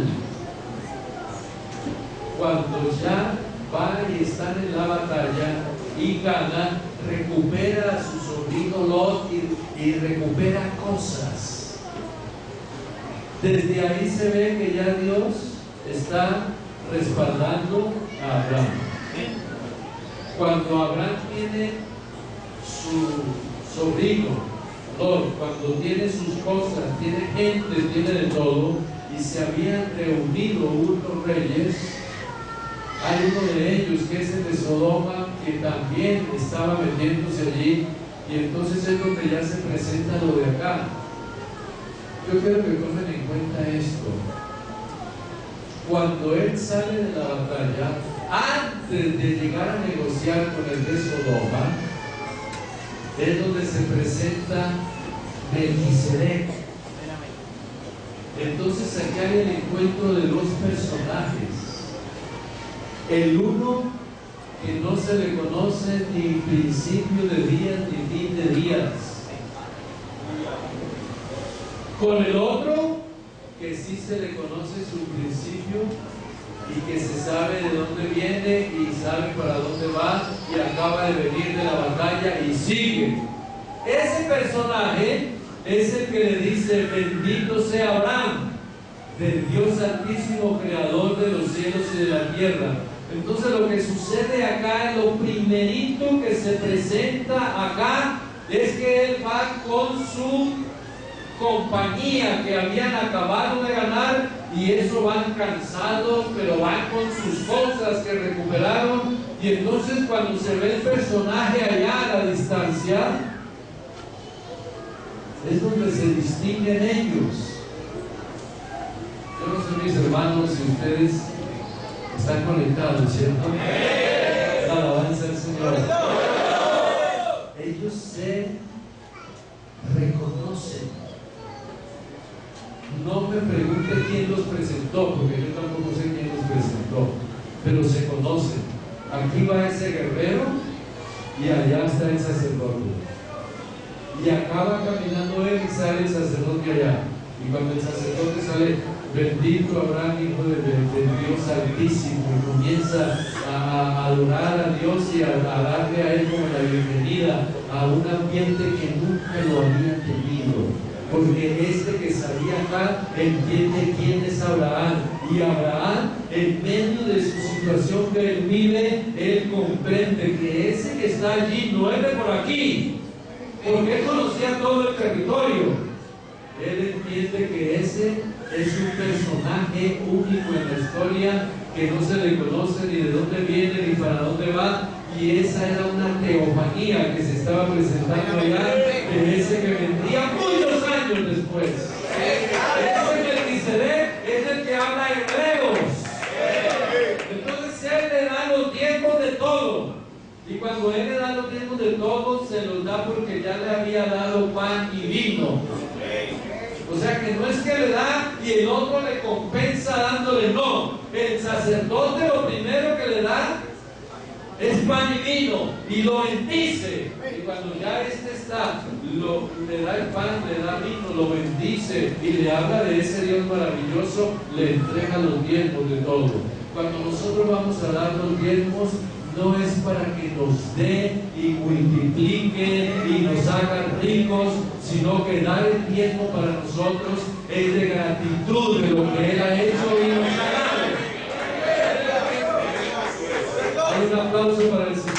Cuando ya van y están en la batalla y gana, recupera a su sobrino Lot y recupera cosas. Desde ahí se ve que ya Dios está respaldando a Abraham. Cuando Abraham tiene su sobrino Lot, cuando tiene sus cosas, tiene gente, tiene de todo, y se habían reunido unos reyes, hay uno de ellos que es el de Sodoma, que también estaba metiéndose allí, y entonces es donde ya se presenta lo de acá. Yo quiero que tomen en cuenta esto. Cuando él sale de la batalla, antes de llegar a negociar con el de Sodoma, es donde se presenta Melquisedec. Entonces aquí hay el encuentro de dos personajes. El uno que no se le conoce ni principio de días ni fin de días. Con el otro que sí se le conoce su principio y que se sabe de dónde viene y sabe para dónde va y acaba de venir de la batalla y sigue. Ese personaje es el que le dice: bendito sea Abraham, del Dios Altísimo, creador de los cielos y de la tierra. Entonces lo que sucede acá, lo primerito que se presenta acá, es que él va con su compañía que habían acabado de ganar, y eso van cansados, pero van con sus cosas que recuperaron. Y entonces cuando se ve el personaje allá a la distancia, es donde se distinguen ellos. Yo no sé, mis hermanos, si ustedes están conectados, ¿cierto? La alabanza al Señor. Ellos se reconocen. No me pregunte quién los presentó, porque yo tampoco sé quién los presentó, pero se conocen. Aquí va ese guerrero y allá está el sacerdote. Y acaba caminando él y sale el sacerdote allá. Y cuando el sacerdote sale: bendito Abraham, hijo de Dios Altísimo, y comienza a adorar a Dios y a darle a él como la bienvenida a un ambiente que nunca lo había tenido. Porque este que salía acá entiende quién es Abraham, y Abraham, en medio de su situación que él vive, él comprende que ese que está allí no es de por aquí, porque él conocía todo el territorio. Él entiende que ese es un personaje único en la historia, que no se le conoce ni de dónde viene ni para dónde va, y esa era una teofanía que se estaba presentando allá de ese que vendría muchos años después. Ese Melquisedec es el que habla hebreos. Entonces él le da los diezmos de todo, y cuando él le da los diezmos de todo, se los da porque ya le había dado pan y vino. O sea que no es que le da y el otro le compensa dándole, no. El sacerdote lo primero que le da es pan y vino, y lo bendice. Y cuando ya está, le da el pan, le da vino, lo bendice y le habla de ese Dios maravilloso, le entrega los diezmos de todo. Cuando nosotros vamos a dar los diezmos, no es para que nos dé y multiplique y nos haga ricos, sino que dar el diezmo para nosotros es de gratitud de lo que Él ha hecho y nos ha dado. Hay un aplauso para el Señor.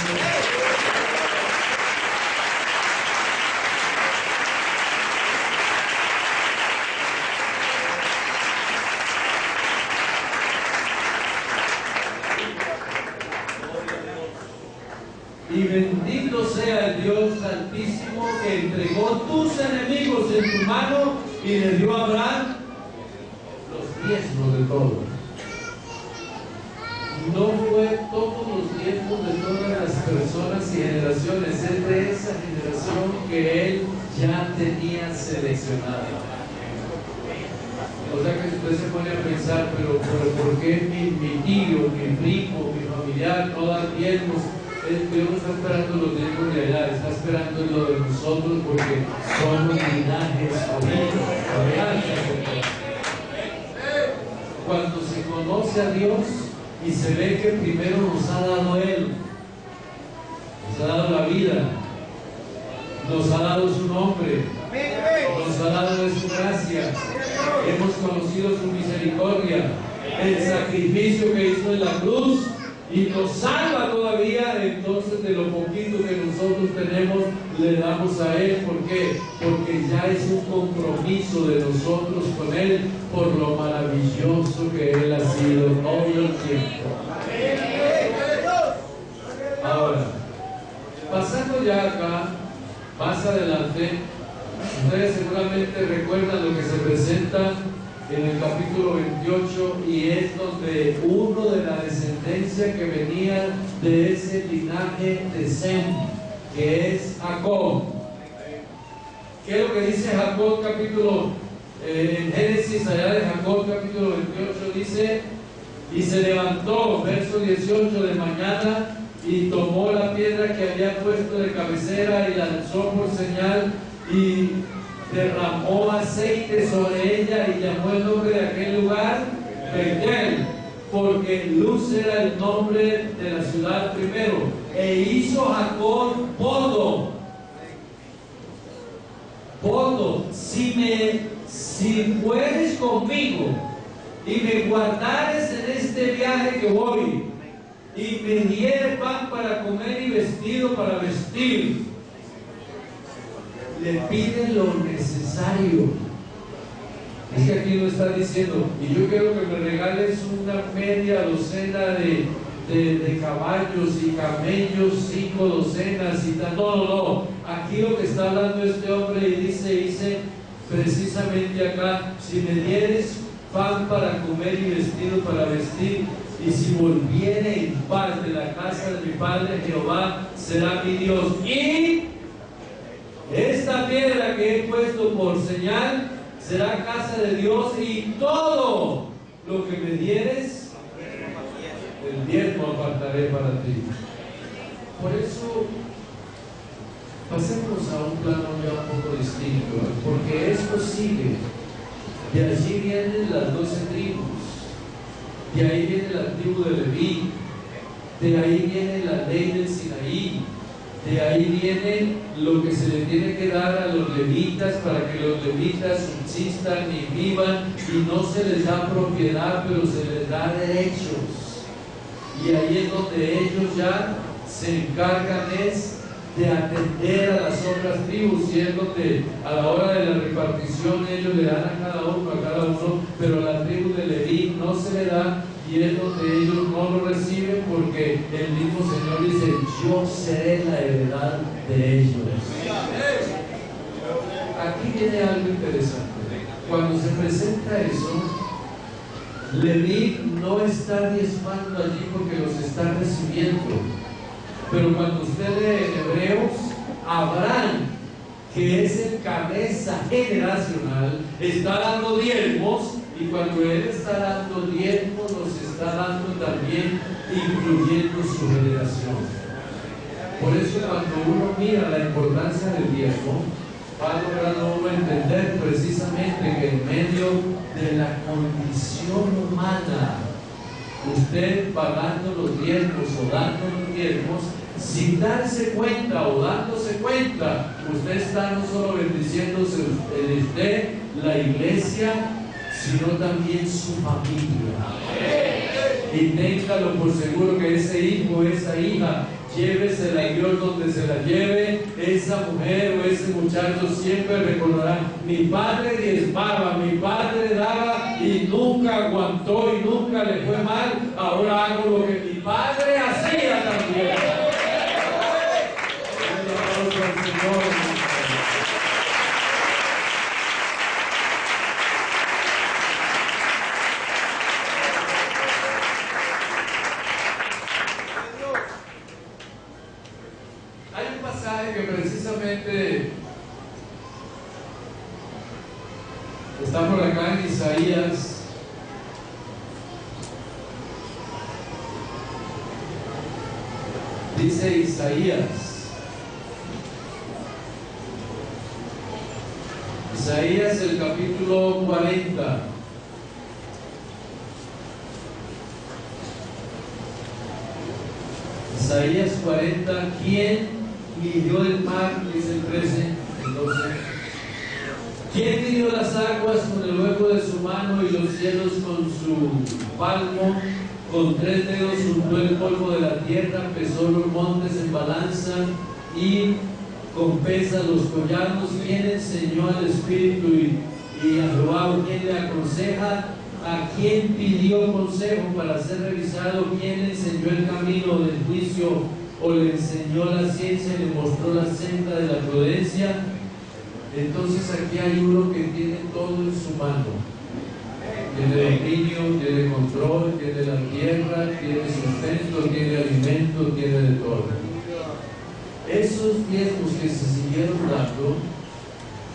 Y bendito sea el Dios Altísimo, que entregó tus enemigos en tu mano y le dio a Abraham los diezmos de todo. No fue todos los diezmos de todas las personas y generaciones, es de esa generación que él ya tenía seleccionada. O sea que usted se pone a pensar, pero ¿por qué mi tío, mi primo, mi familiar no dan diezmos? Dios no está esperando los diezmos de allá, está esperando lo de nosotros, porque somos linajes unidos. Cuando se conoce a Dios y se ve que primero nos ha dado Él, nos ha dado la vida, nos ha dado su nombre, nos ha dado de su gracia, hemos conocido su misericordia, el sacrificio que hizo en la cruz, y nos salva todavía. Entonces de lo poquito que nosotros tenemos le damos a Él. ¿Por qué? Porque ya es un compromiso de nosotros con Él, por lo maravilloso que Él ha sido todo el tiempo. Ahora, pasando ya acá, más adelante, ustedes seguramente recuerdan lo que se presenta en el capítulo 28, y es donde uno de la descendencia que venía de ese linaje de Sem, que es Jacob, ¿Qué es lo que dice Jacob capítulo, en Génesis allá de Jacob capítulo 28 dice, y se levantó, verso 18, de mañana y tomó la piedra que había puesto de cabecera y la alzó por señal y derramó aceite sobre ella y llamó el nombre de aquel lugar Betel, porque Luz era el nombre de la ciudad primero. E hizo Jacob voto, si fueres conmigo y me guardares en este viaje que voy, y me dieres pan para comer y vestido para vestir. Le pide lo necesario. Es que aquí lo está diciendo, y yo quiero que me regales una media docena de caballos y camellos, 5 docenas y tal. No. Aquí lo que está hablando este hombre y dice precisamente acá, si me dieres pan para comer y vestido para vestir, y si volviere en paz de la casa de mi padre, Jehová será mi Dios. Y esta piedra que he puesto por señal será casa de Dios, y todo lo que me dieres, el diezmo apartaré para ti. Por eso, pasemos a un plano ya un poco distinto, porque esto sigue. De allí vienen las 12 tribus. De ahí viene la tribu de Leví, de ahí viene la ley del Sinaí, de ahí viene lo que se le tiene que dar a los levitas para que los levitas subsistan y vivan, y no se les da propiedad, pero se les da derechos. Y ahí es donde ellos ya se encargan de atender a las otras tribus, y es donde a la hora de la repartición ellos le dan a cada uno, pero a la tribu de Leví no se le da, y es donde ellos no lo reciben, porque el mismo Señor dice, yo seré la heredad de ellos. Aquí viene algo interesante. Cuando se presenta eso, Leví no está diezmando allí porque los está recibiendo. Pero cuando usted lee en Hebreos, Abraham, que es el cabeza generacional, está dando diezmos, y cuando él está dando diezmos, los está dando también incluyendo su generación. Por eso cuando uno mira la importancia del diezmo, va logrando uno entender precisamente que en medio de la condición humana, usted pagando los diezmos o dando los diezmos, sin darse cuenta o dándose cuenta, usted está no solo bendiciéndose usted, la iglesia, sino también su familia. Y téngalo por seguro que ese hijo, esa hija, llévesela a Dios donde se la lleve, esa mujer o ese muchacho siempre recordará, mi padre diezmaba, mi padre daba y nunca aguantó y nunca le fue mal, ahora hago lo que mi padre hacía también. Hay un pasaje que precisamente está por acá en Isaías. Dice Isaías el capítulo 40. Isaías 40, ¿quién midió el mar? Dice el 13, el 12. ¿Quién midió las aguas con el hueco de su mano y los cielos con su palmo? Con 3 dedos juntó el polvo de la tierra, pesó los montes en balanza y con pesas los collados. ¿Quién enseñó al Espíritu y a Jehová? ¿Quién le aconseja? ¿A quién pidió consejo para ser revisado? ¿Quién le enseñó el camino del juicio o le enseñó la ciencia y le mostró la senda de la prudencia? Entonces aquí hay uno que tiene todo en su mano. Tiene dominio, tiene control, tiene la tierra, tiene sustento, tiene alimento, tiene de todo. Esos diezmos que se siguieron dando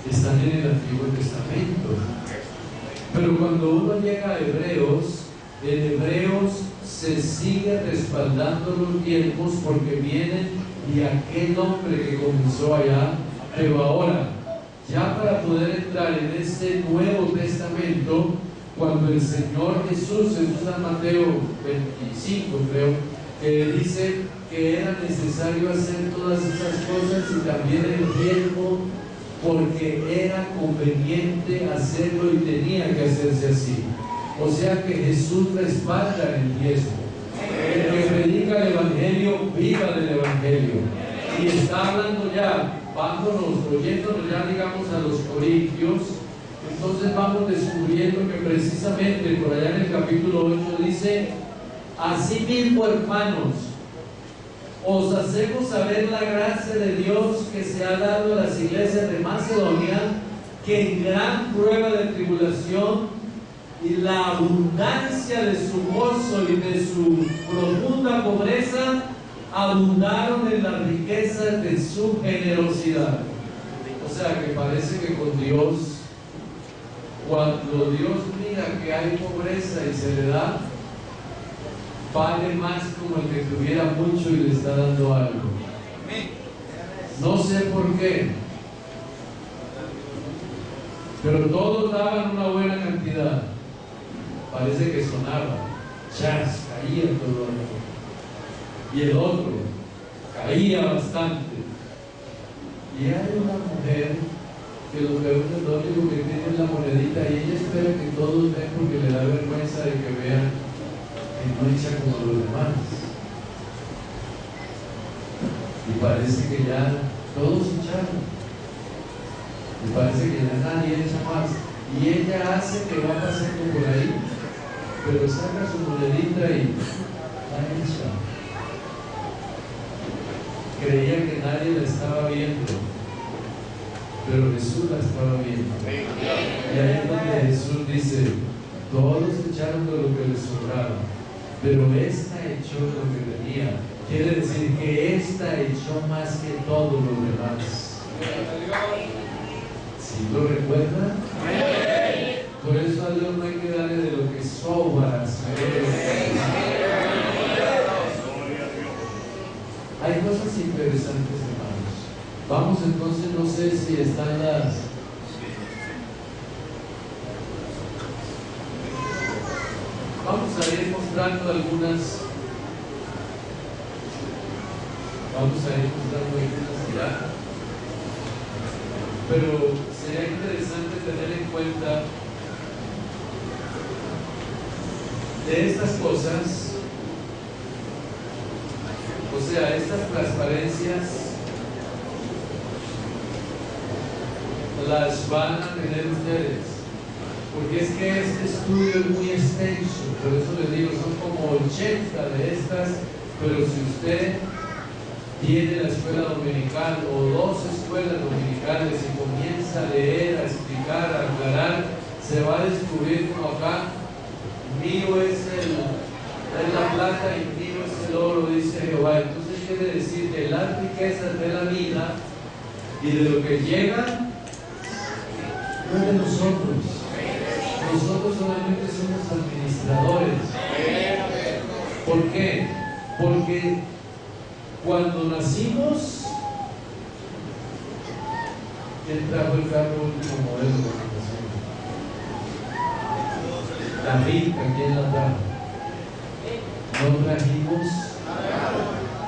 están en el Antiguo Testamento. Pero cuando uno llega a Hebreos, en Hebreos se sigue respaldando los tiempos porque vienen de aquel hombre que comenzó allá, pero ahora, ya para poder entrar en este Nuevo Testamento, cuando el Señor Jesús, en San Mateo 25 creo, que dice que era necesario hacer todas esas cosas y también el tiempo, porque era conveniente hacerlo y tenía que hacerse así. O sea que Jesús respalda el diezmo. El que predica el Evangelio, viva del Evangelio. Y está hablando ya, oyéndonos ya, digamos, a los corintios. Entonces vamos descubriendo que precisamente por allá en el capítulo 8 dice: asimismo, hermanos, os hacemos saber la gracia de Dios que se ha dado a las iglesias de Macedonia, que en gran prueba de tribulación y la abundancia de su gozo y de su profunda pobreza abundaron en las riquezas de su generosidad. O sea que parece que con Dios, cuando Dios mira que hay pobreza y se le da, vale más como el que tuviera mucho y le está dando algo. No sé por qué, pero todos daban una buena cantidad. Parece que sonaba, chas, caía todo el y el otro caía bastante. Y hay una mujer que lo único que tiene es la monedita y ella espera que todos vean porque le da vergüenza de que vean que no echa como los demás. Y parece que ya todos echaron. Y parece que ya nadie echa más. Y ella hace que va pasando por ahí, pero saca su monedita y la echa. Creía que nadie la estaba viendo, pero Jesús la estaba viendo. Y ahí es donde Jesús dice: todos echaron de lo que les sobraba, pero esta echó lo que tenía. Quiere decir que esta echó más que todos los demás. ¿Sí lo recuerdan? Por eso a Dios no hay que darle de lo que sobra. Hay cosas interesantes, hermanos. Vamos entonces, no sé si están las... Vamos a ir mostrando algunas ya. Pero sería interesante tener en cuenta de estas cosas. O sea, estas transparencias las van a tener ustedes, porque es que este estudio es muy extenso. Por eso les digo, son como 80 de estas, pero si usted tiene la escuela dominical o 2 escuelas dominicales y comienza a leer, a explicar, a aclarar, se va a descubrir como acá: mío es la plata y mío es el oro, dice Jehová. Entonces quiere decir que las riquezas de la vida y de lo que llega no es de nosotros. Nosotros solamente somos administradores. ¿Por qué? Porque cuando nacimos, Él trajo el carro último modelo de la nación. La rica, ¿quién la trajo? No trajimos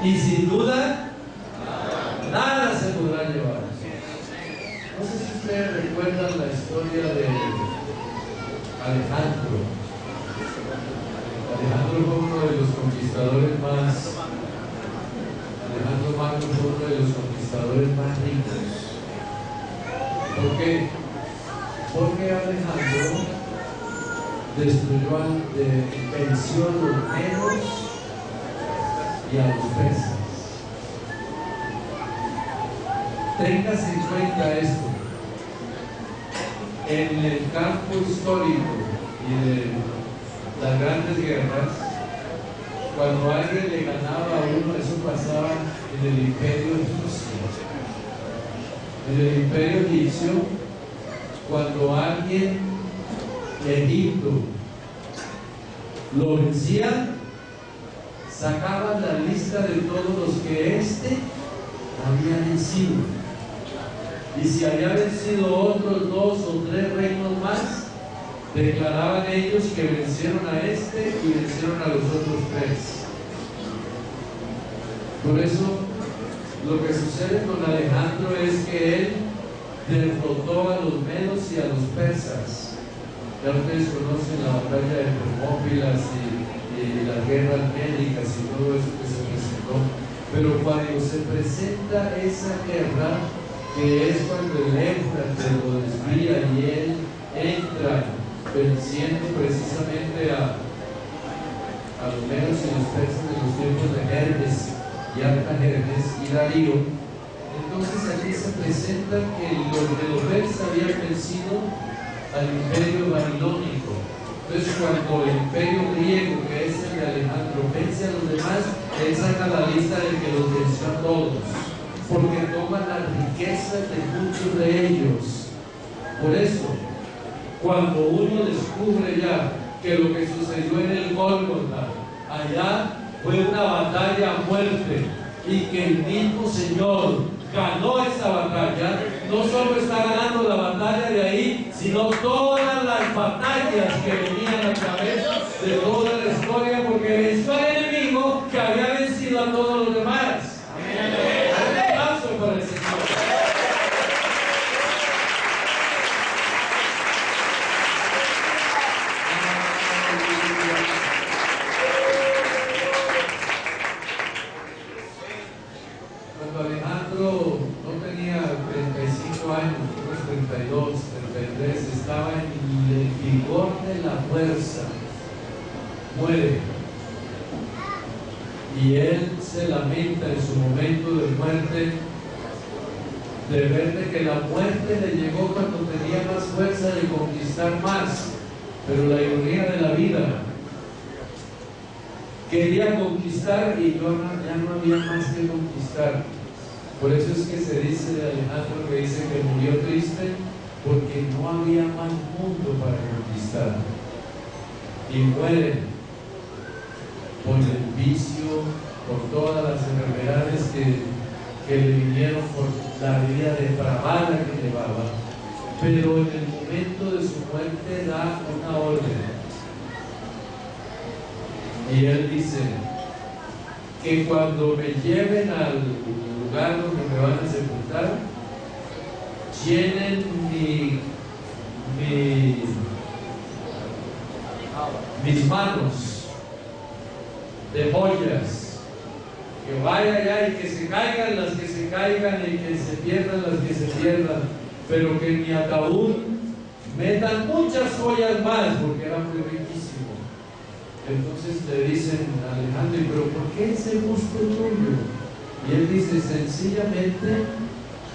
y sin duda nada se podrá llevar. No sé si ustedes recuerdan la historia de Alejandro. Alejandro fue uno de los conquistadores más Alejandro Magno fue uno de los conquistadores más ricos. ¿Por qué? Porque Alejandro venció a los medos y a los persas. Téngase en cuenta esto. En el campo histórico y de las grandes guerras, cuando alguien le ganaba a uno, eso pasaba en el imperio egipcio. En el imperio egipcio, cuando alguien de Egipto lo vencía, sacaban la lista de todos los que éste había vencido. Y si había vencido otros 2 o 3 reinos más, declaraban ellos que vencieron a este y vencieron a los otros 3. Por eso, lo que sucede con Alejandro es que él derrotó a los medos y a los persas. Ya ustedes conocen la batalla de Termópilas y las guerras médicas y todo eso que se presentó. Pero cuando se presenta esa guerra, que es cuando el Éufrates lo desvía y él entra venciendo precisamente a los medos y los persas de los tiempos de Hermes y Artajerjes y Darío. Entonces aquí se presenta que los medo-persas habían vencido al imperio babilónico. Entonces cuando el imperio griego, que es el de Alejandro, vence a los demás, él saca la lista de que los venció a todos, porque toma las riquezas de muchos de ellos. Por eso, cuando uno descubre ya que lo que sucedió en el Gólgota, allá fue una batalla a muerte, y que el mismo Señor ganó esa batalla, no solo está ganando la batalla de ahí, sino todas las batallas que venían a través de toda la historia, porque venció al enemigo que había vencido a todos los demás. Un aplauso para el Señor. Cuando Alejandro no tenía 35 años, unos 32, 33, estaba en el vigor de la fuerza, muere. Y él se lamenta en su momento de muerte, de ver de que la muerte le llegó cuando tenía más fuerza de conquistar más. Pero la ironía de la vida, quería conquistar y ya no había más que conquistar. Por eso es que se dice de Alejandro, que dice que murió triste porque no había más mundo para conquistar. Y muere por el vicio, por todas las enfermedades que le vinieron, por la vida depravada que llevaba. Pero en el momento de su muerte da una orden. Y él dice que cuando me lleven al lugar donde me van a sepultar, llenen mis manos de joyas, que vaya allá y que se caigan las que se caigan y que se pierdan las que se pierdan, pero que en mi ataúd metan muchas joyas más, porque era muy riquísimo. Entonces le dicen a Alejandro, pero ¿por qué ese gusto tuyo? Y él dice, sencillamente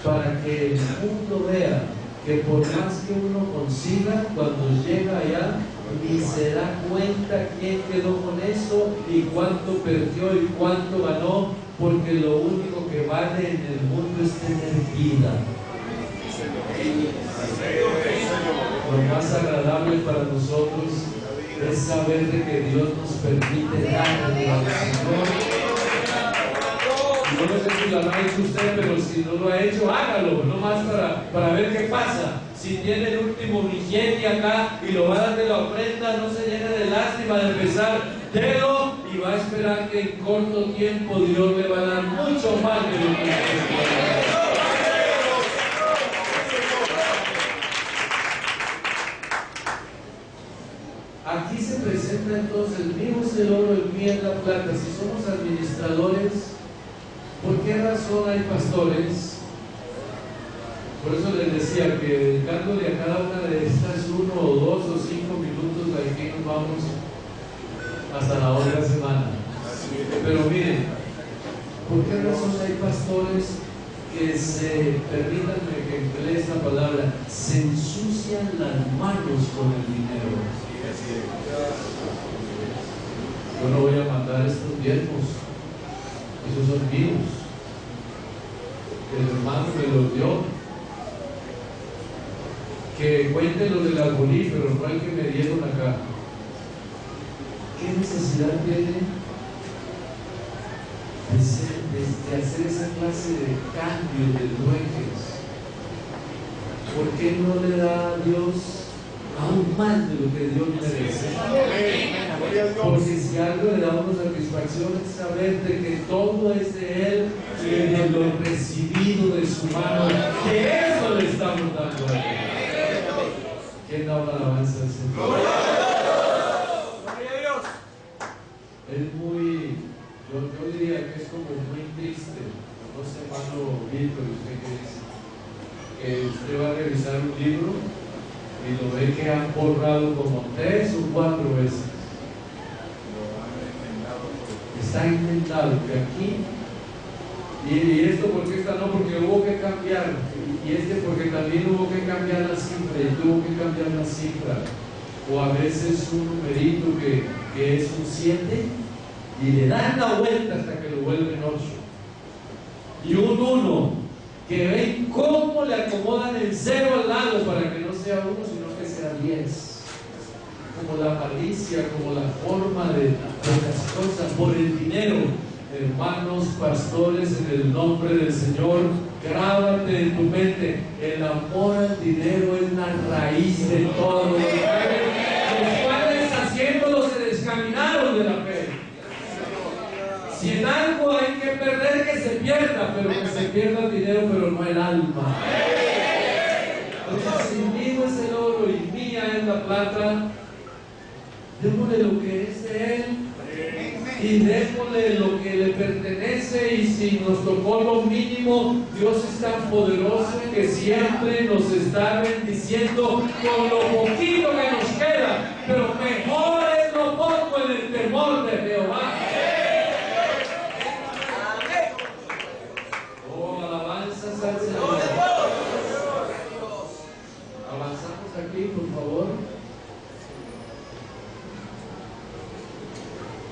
para que el mundo vea que por más que uno consiga, cuando llega allá ni se da cuenta quién quedó con eso y cuánto perdió y cuánto ganó, porque lo único que vale en el mundo es tener vida. Lo más agradable para nosotros es saber de que Dios nos permite darle al Señor. Yo no sé si lo ha hecho usted, pero si no lo ha hecho, hágalo, nomás para ver qué pasa. Si tiene el último billete acá y lo va a dar de la ofrenda, no se llene de lástima de pesar, délo y va a esperar que en corto tiempo Dios le va a dar mucho más de lo que usted. Aquí se presenta entonces, el mío es el oro, el mío es la plata. Si somos administradores, ¿por qué razón hay pastores? Por eso les decía que dedicándole a cada una de estas 1 o 2 o 5 minutos, de aquí nos vamos hasta la otra semana. Pero miren, ¿por qué razón hay pastores que se, permítanme que emplee esta palabra, se ensucian las manos con el dinero? Yo no voy a mandar estos diezmos, esos son míos, el hermano me los dio. que cuente lo del arbolífero, no el que me dieron acá. ¿Qué necesidad tiene de hacer esa clase de cambio de trueques? ¿Por qué no le da a Dios aún más de lo que Dios merece? Porque si algo le da una satisfacción es saber de que todo es de Él y de lo recibido de su mano, que eso le estamos dando a Él. ¿Quién da una alabanza al Señor? Es muy, yo diría que es como muy triste, no sé, hermano Víctor, ¿usted qué dice? Que usted va a revisar un libro y lo ve que han borrado como 3 o 4 veces. Está inventado que aquí, y esto porque esta no, porque hubo que cambiar, y este porque también hubo que cambiar la cifra, y tuvo que cambiar la cifra, o a veces un numerito que es un 7 y le dan la vuelta hasta que lo vuelven 8, y un 1 que ven cómo le acomodan el 0 al lado para que no sea 1 sino que sea 10. Como la malicia, como la forma de las cosas por el dinero. Hermanos pastores, en el nombre del Señor, grábate en tu mente: el amor al dinero es la raíz de todo. Los padres haciéndolo se descaminaron de la fe. Si en algo hay que perder, que se pierda, pero que se pierda el dinero, pero no el alma. Entonces, si mío es el oro y mía es la plata, démosle lo que es de Él y démosle lo que le pertenece. Y si nos tocó lo mínimo, Dios es tan poderoso que siempre nos está bendiciendo con lo poquito que nos queda, pero mejor es lo poco en el temor de Jehová. Oh, alabanzas al Señor. Avanzamos aquí, por favor.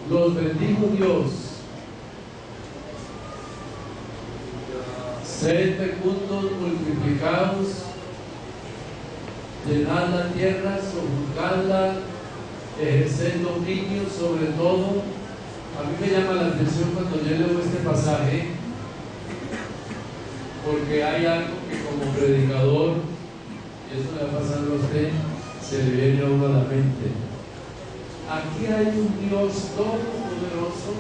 Los bendijo Dios. Sed fecundos, multiplicados, llenad la tierra, sojuzgadla, ejerced dominio sobre todo. A mí me llama la atención cuando yo leo este pasaje, porque hay algo que como predicador, y eso le va a pasar a usted, se le viene a uno a la mente. Aquí hay un Dios todopoderoso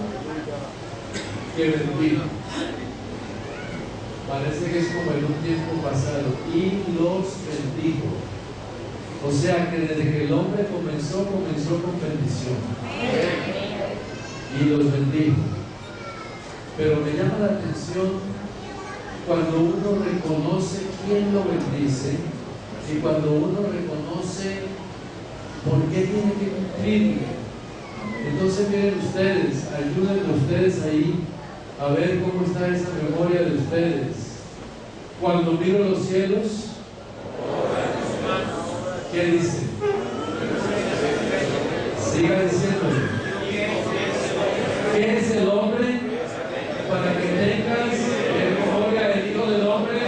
que bendijo. Parece que es como en un tiempo pasado. Y los bendijo. O sea que desde que el hombre comenzó con bendición. Y los bendijo. Pero me llama la atención cuando uno reconoce quién lo bendice y cuando uno reconoce por qué tiene que cumplir. Entonces miren ustedes, ayúdenme ustedes ahí a ver cómo está esa memoria de ustedes. Cuando miro los cielos, ¿qué dice? Siga diciéndole. ¿Qué es el hombre para que tengas memoria del Hijo del Hombre?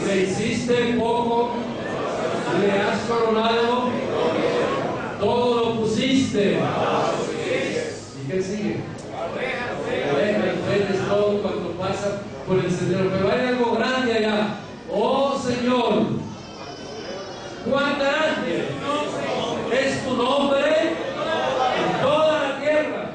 Le hiciste poco, le has coronado, todo lo pusiste. ¿Y qué sigue? Ovejas, todo cuando pasa por el sendero. Pero hay algo grande allá. Oh Señor, cuán grande es tu nombre en toda la tierra.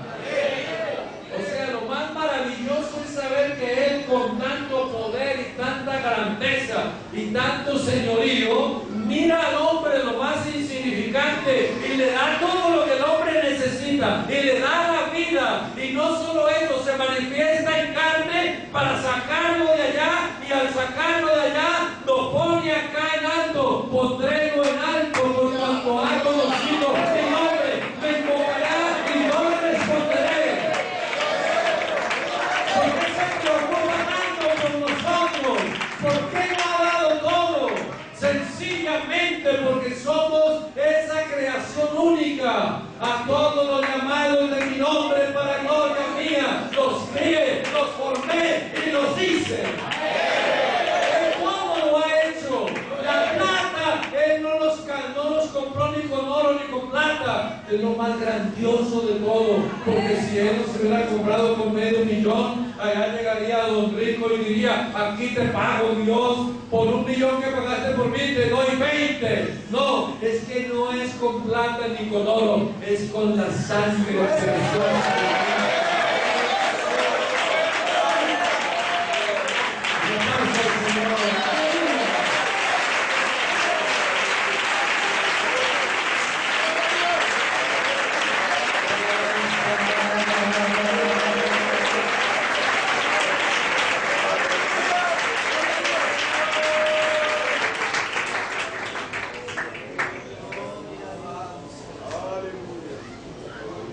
O sea, lo más maravilloso es saber que Él, con tanto poder y tanta grandeza y tanto señorío, mira al hombre lo más insignificante y le da todo lo que el hombre necesita y le da la vida. Y no solo eso, se manifiesta en carne para sacarlo de allá, y al sacarlo de allá lo pone acá en alto. Pondrélo en alto por cuanto ha conocido mi nombre. Me invocará y yo le responderé. ¿Por qué se preocupa tanto por nosotros? ¿Por qué no ha dado todo? Sencillamente porque somos esa creación única. A todos los llamados de mi nombre para gloria mía, los crié, los formé y los hice. Él todo lo ha hecho. La plata es lo más grandioso de todo, porque si Él nos hubiera comprado con $500,000, allá llegaría don Rico y diría: aquí te pago, Dios, por $1,000,000 que pagaste por mí, te doy 20. No, es que no es con plata ni con oro, es con la sangre preciosa de Cristo.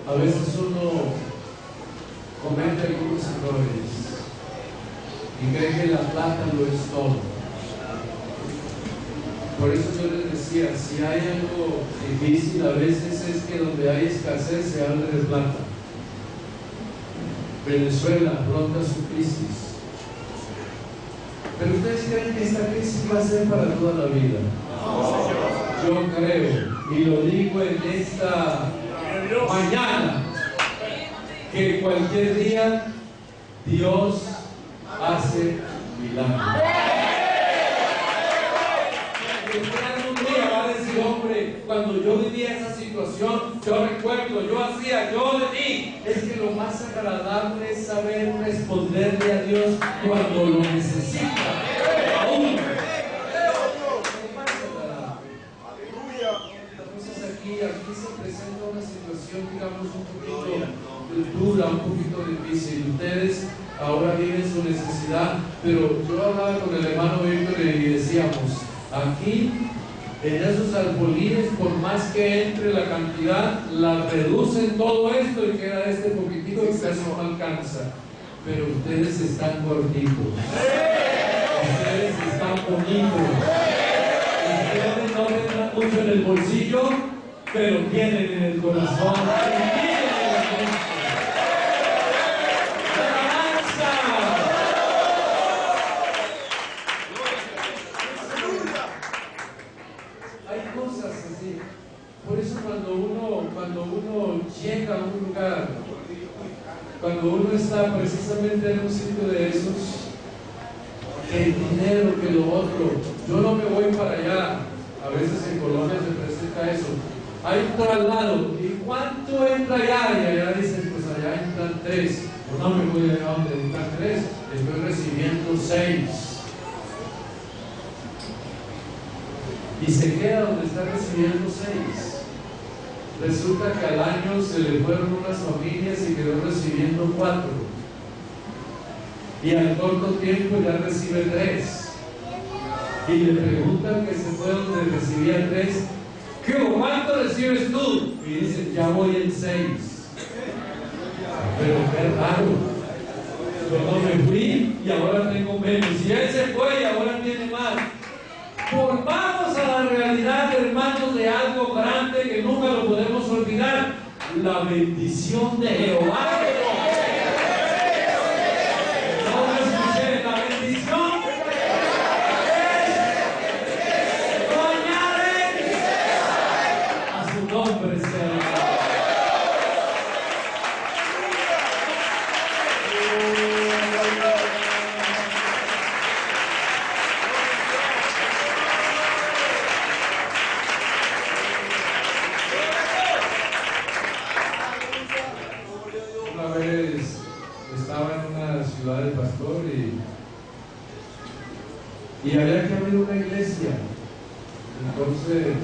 A veces uno comete algunos errores y cree que la plata lo es todo. Por eso yo les decía, si hay algo difícil a veces es que donde hay escasez se hable de plata. Venezuela afronta su crisis. Pero ustedes creen que esta crisis va a ser para toda la vida. Yo creo, y lo digo en esta mañana, que cualquier día Dios hace milagros. Un día va a decir: hombre, cuando yo vivía esa situación, yo recuerdo, yo de mí. Es que lo más agradable es saber responderle a Dios cuando lo necesita. Aún. Aquí se presenta una situación, digamos, un poquito dura, un poquito difícil. Ustedes ahora viven su necesidad, pero yo hablaba con el hermano Víctor y decíamos: aquí en esos alfolíes, por más que entre la cantidad, la reducen todo esto y queda este poquitito que casi no alcanza. Pero ustedes están gorditos, ustedes están bonitos, ustedes no tendrán mucho en el bolsillo, pero tienen en el corazón, tienen en la mente. ¡Alabanza! Hay cosas así. Por eso cuando uno llega a un lugar, cuando uno está precisamente en un sitio de esos, que el dinero, que lo otro, yo no me voy para allá. A veces en Colombia se presenta eso. Hay un traslado, ¿y cuánto entra allá? Y allá dicen: pues allá entran 3. Yo no me voy a donde entran 3, estoy recibiendo 6. Y se queda donde está recibiendo 6. Resulta que al año se le fueron unas familias y quedó recibiendo 4. Y al corto tiempo ya recibe 3. Y le preguntan que se fue donde recibía 3. ¿Qué? ¿Cuánto recibes tú? Y dice: ya voy en 6. Pero qué raro. Yo no me fui y ahora tengo menos. Y él se fue y ahora tiene más. Volvamos a la realidad, hermanos, de algo grande que nunca lo podemos olvidar: la bendición de Jehová. No lo escuché, la bendición. Nombre sea. Una vez estaba en una ciudad de pastor y había que abrir una iglesia. Entonces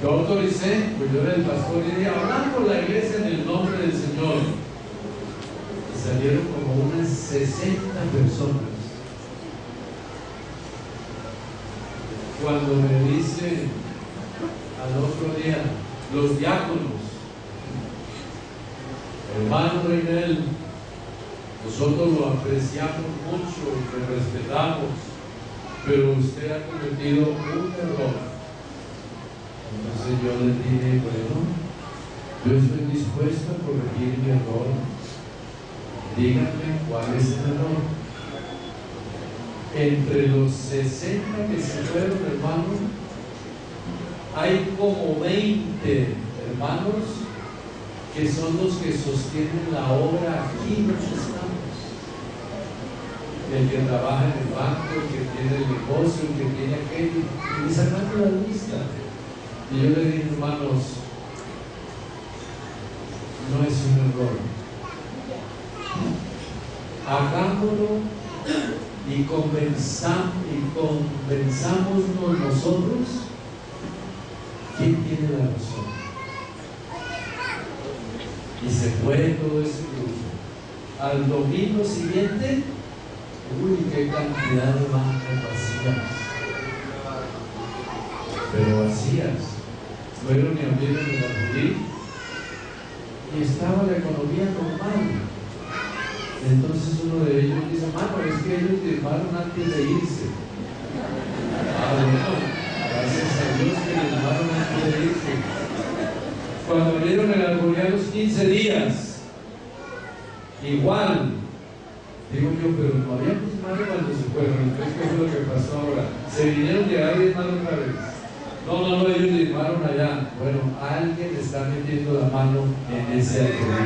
yo autoricé, pues yo era el pastor, y dije: hablar por la iglesia en el nombre del Señor. Y salieron como unas 60 personas. Cuando me dicen al otro día los diáconos: hermano Reinel, nosotros lo apreciamos mucho y le respetamos, pero usted ha cometido un error. Entonces yo les dije: bueno, yo estoy dispuesto a corregir mi error. Díganme cuál es el error. Entre los 60 que se fueron, hermano, hay como 20 hermanos que son los que sostienen la obra aquí donde estamos. El que trabaja en el banco, el que tiene el negocio, el que tiene aquello, y sacando la lista. Y yo le dije, hermanos, no es un error. Hagámoslo y convenzámonos nosotros quién tiene la razón. Y se fue todo ese grupo. Al domingo siguiente, uy, qué cantidad de bancas vacías. Pero vacías. Fueron y abrieron el Alburí y estaba la economía normal. Entonces uno de ellos dice, mano, es que ellos firmaron antes de irse. Bueno, gracias a Dios que firmaron antes de irse. Cuando abrieron el Alburí a los 15 días, igual, digo yo, pero no había firmado cuando se fueron. Entonces, ¿qué fue lo que pasó ahora? Se vinieron de ahí y otra vez. No, ellos firmaron allá. Bueno, alguien está metiendo la mano en ese Alburí.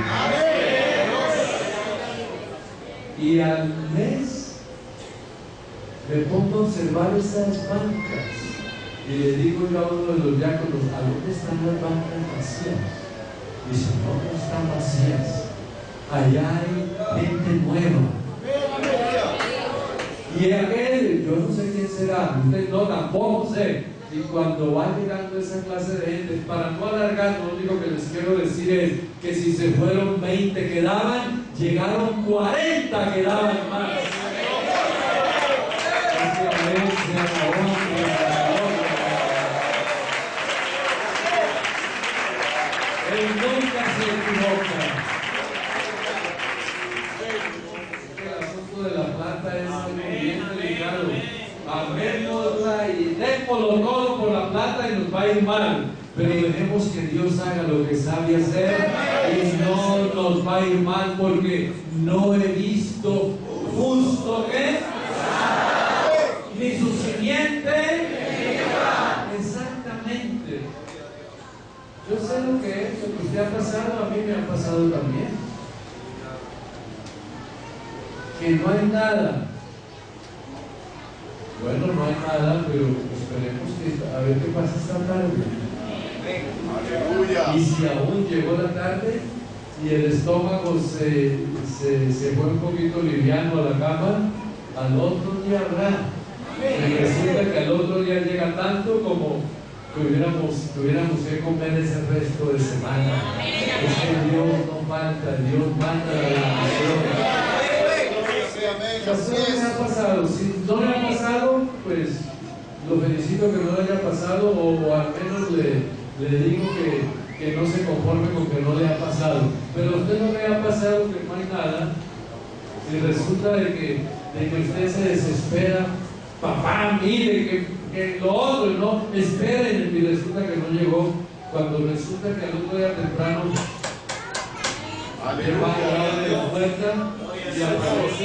Y al mes me pongo a observar esas bancas y le digo yo a uno de los diáconos, ¿a dónde están las bancas vacías? Dice, no están vacías, allá hay gente nueva. Y aquel, yo no sé quién será, usted no, tampoco sé. Y cuando va llegando esa clase de gente, para no alargar, lo único que les quiero decir es que si se fueron 20 quedaban, llegaron 40 quedaban más. Él nunca se equivoca. El asunto de la plata es muy bien delicado. Amémosla y démoslo todo por la plata y nos va a ir mal. Pero dejemos que Dios haga lo que sabe hacer y no nos va a ir mal, porque no he visto justo que ni su simiente. Exactamente. Yo sé lo que es, lo que usted ha pasado, a mí me ha pasado también. Que no hay nada. Bueno, no hay nada, pero esperemos que a ver qué pasa esta tarde. Aleluya. Y si aún llegó la tarde y el estómago se fue un poquito liviano a la cama, al otro día habrá. Y resulta que al otro día llega tanto como que tuviéramos que comer ese resto de semana. Es que Dios no falta, Dios manda la bendición. Eso no me ha pasado. Si no le ha pasado, pues lo felicito que no le haya pasado, o al menos le digo que no se conforme con que no le ha pasado. Pero a usted no le ha pasado que no hay nada, y resulta de que usted se desespera. Papá, mire que lo otro, no, esperen, y resulta que no llegó. Cuando resulta que al otro día temprano él va a abrir la puerta y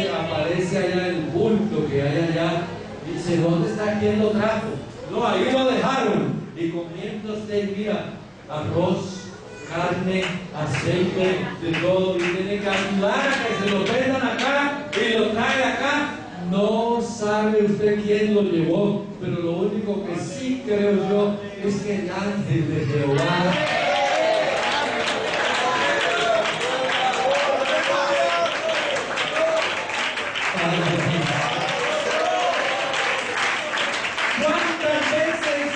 aparece allá el bulto que hay allá. Dice, ¿dónde está? ¿Quién lo trajo? No, ahí lo dejaron. Y comiendo usted, mira, arroz, carne, aceite, de todo, y tiene que ayudar a que se lo vendan acá y lo trae acá. No sabe usted quién lo llevó, pero lo único que sí creo yo es que el ángel de Jehová ¿cuántas veces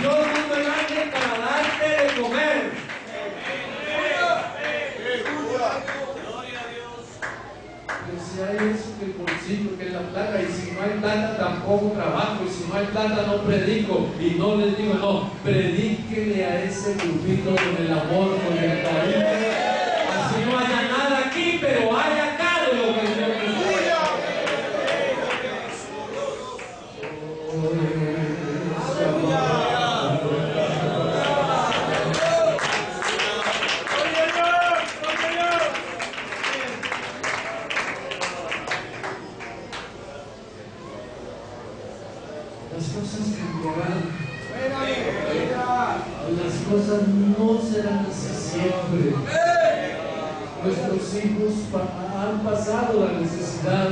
Dios mandó el ángel para darte de comer? Pero si hay eso, que el bolsillo, que la plata, y si no hay plata tampoco trabajo, y si no hay plata no predico, y no les digo, no, predíquele a ese grupito con el amor, con el cariño, así no haya nada aquí, pero hay acá de lo que Dios quiere. Las cosas cambiarán. cosas no serán así siempre. Nuestros hijos han pasado la necesidad.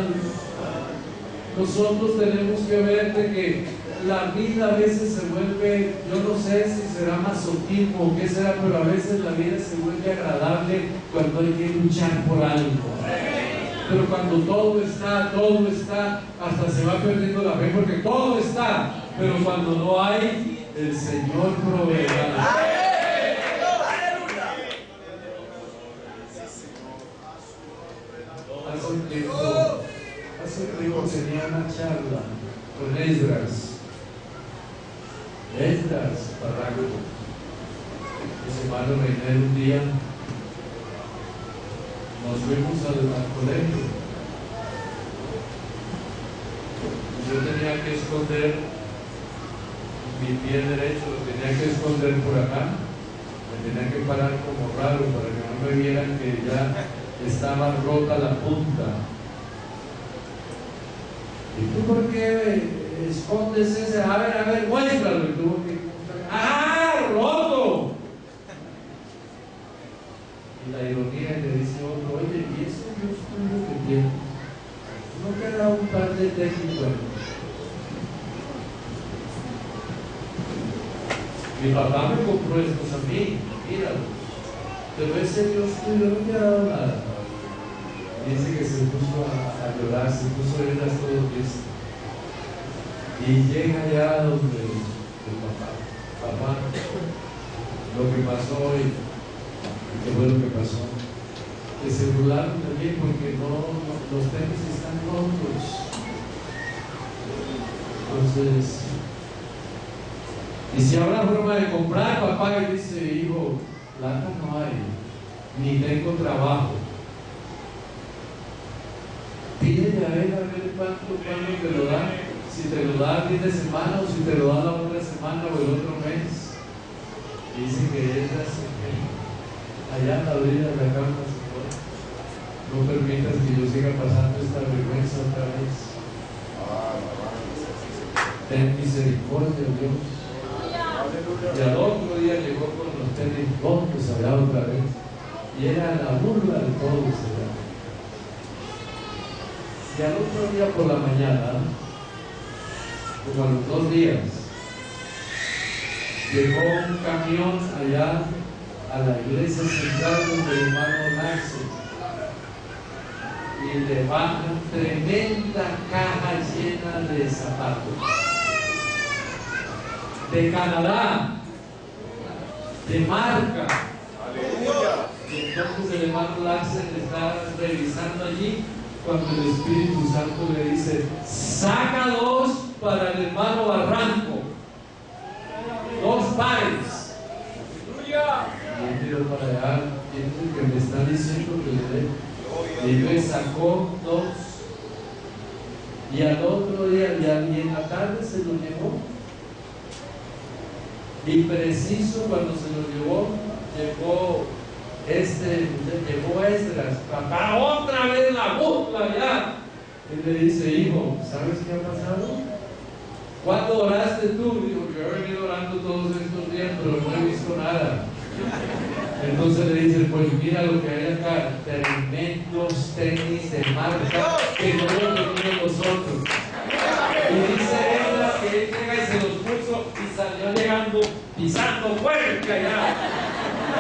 Nosotros tenemos que ver de que la vida a veces se vuelve, yo no sé si será masoquismo o qué será, pero a veces la vida se vuelve agradable cuando hay que luchar por algo. Pero cuando todo está, hasta se va perdiendo la fe porque todo está. Pero cuando no hay, el Señor proveerá. Hace un tiempo tenía una charla con Esdras Barranco. Ese hermano Reiner, un día nos fuimos al colegio. Yo tenía que esconder mi pie derecho, lo tenía que esconder por acá. Me tenía que parar como raro para que no me vieran que ya estaba rota la punta. ¿Y tú por qué escondes ese? A ver, muéstralo. Y tuvo que mostrar. ¡Ah, roto! Y la ironía le dice otro, oye, ¿y ese Dios tuyo que tiene? ¿No queda un par de técnicos? Mi papá me compró estos a mí, míralo. Pero ese Dios tuyo no me ha dado nada. Dice que se puso a llorar, se puso a llorar todo triste. Y llega ya donde el papá, lo que pasó hoy, qué fue lo que pasó, que se burlaron también porque los tenis están rotos. Entonces, y si habrá forma de comprar, papá, y dice, hijo, plata no hay, ni tengo trabajo. Pídele a él a ver cuánto te lo da, si te lo da el fin de semana o si te lo da la otra semana o el otro mes. Dice que ella allá en la orilla de la cama, Señor, no permitas que yo siga pasando esta vergüenza otra vez. Ten misericordia, Dios. Y al otro día llegó con los tenis rotos allá otra vez y era la burla de todos allá. Y al otro día por la mañana, como a los 2 días, llegó un camión allá a la iglesia central donde el hermano Laxo y le bajan tremenda caja llena de zapatos de Canadá, de marca. ¡Aleluya! Y entonces el hermano Laxo está revisando allí cuando el Espíritu Santo le dice, saca 2 para el hermano Barranco, 2 pares. Y él tiró para allá, y que me está diciendo que le dé. Y le sacó 2. Y al otro día, y en la tarde se lo llevó. Y preciso cuando se lo llevó, llegó Esdras, papá, otra vez la burla ya. Y le dice, hijo, ¿sabes qué ha pasado? ¿Cuándo oraste tú? Dijo, yo he venido orando todos estos días, pero no he visto nada. Entonces le dice, pues mira lo que hay acá, tremendos tenis de marca que no lo tenían nosotros. Y dice ella que él llega y se los puso y salió llegando, pisando fuerte allá.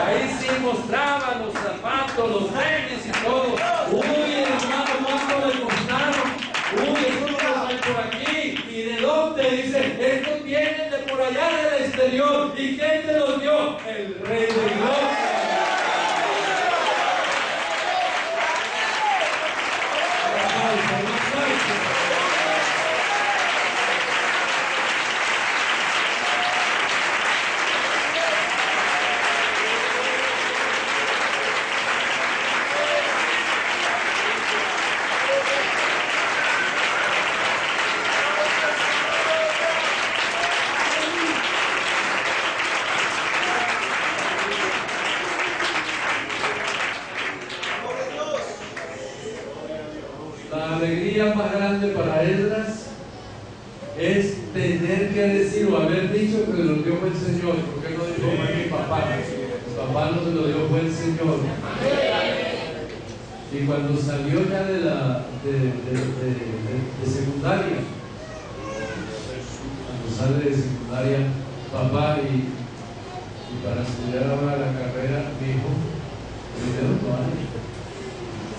Ahí sí mostraban los zapatos, los tenis y todo. Uy, hermano, ¿cuánto le costaron? Uy, eso no los hay por aquí. ¿Y de dónde? Dice, estos vienen de por allá del exterior. ¿Y quién te los dio? El Rey de Gloria. La alegría más grande para Esdras es tener que decir o haber dicho que lo dio el Señor. ¿Por qué no dijo mi papá? Papá no se lo dio, fue el Señor. Y cuando salió ya de secundaria, cuando sale de secundaria, papá, y para estudiar ahora la carrera, mi hijo, primero no hay,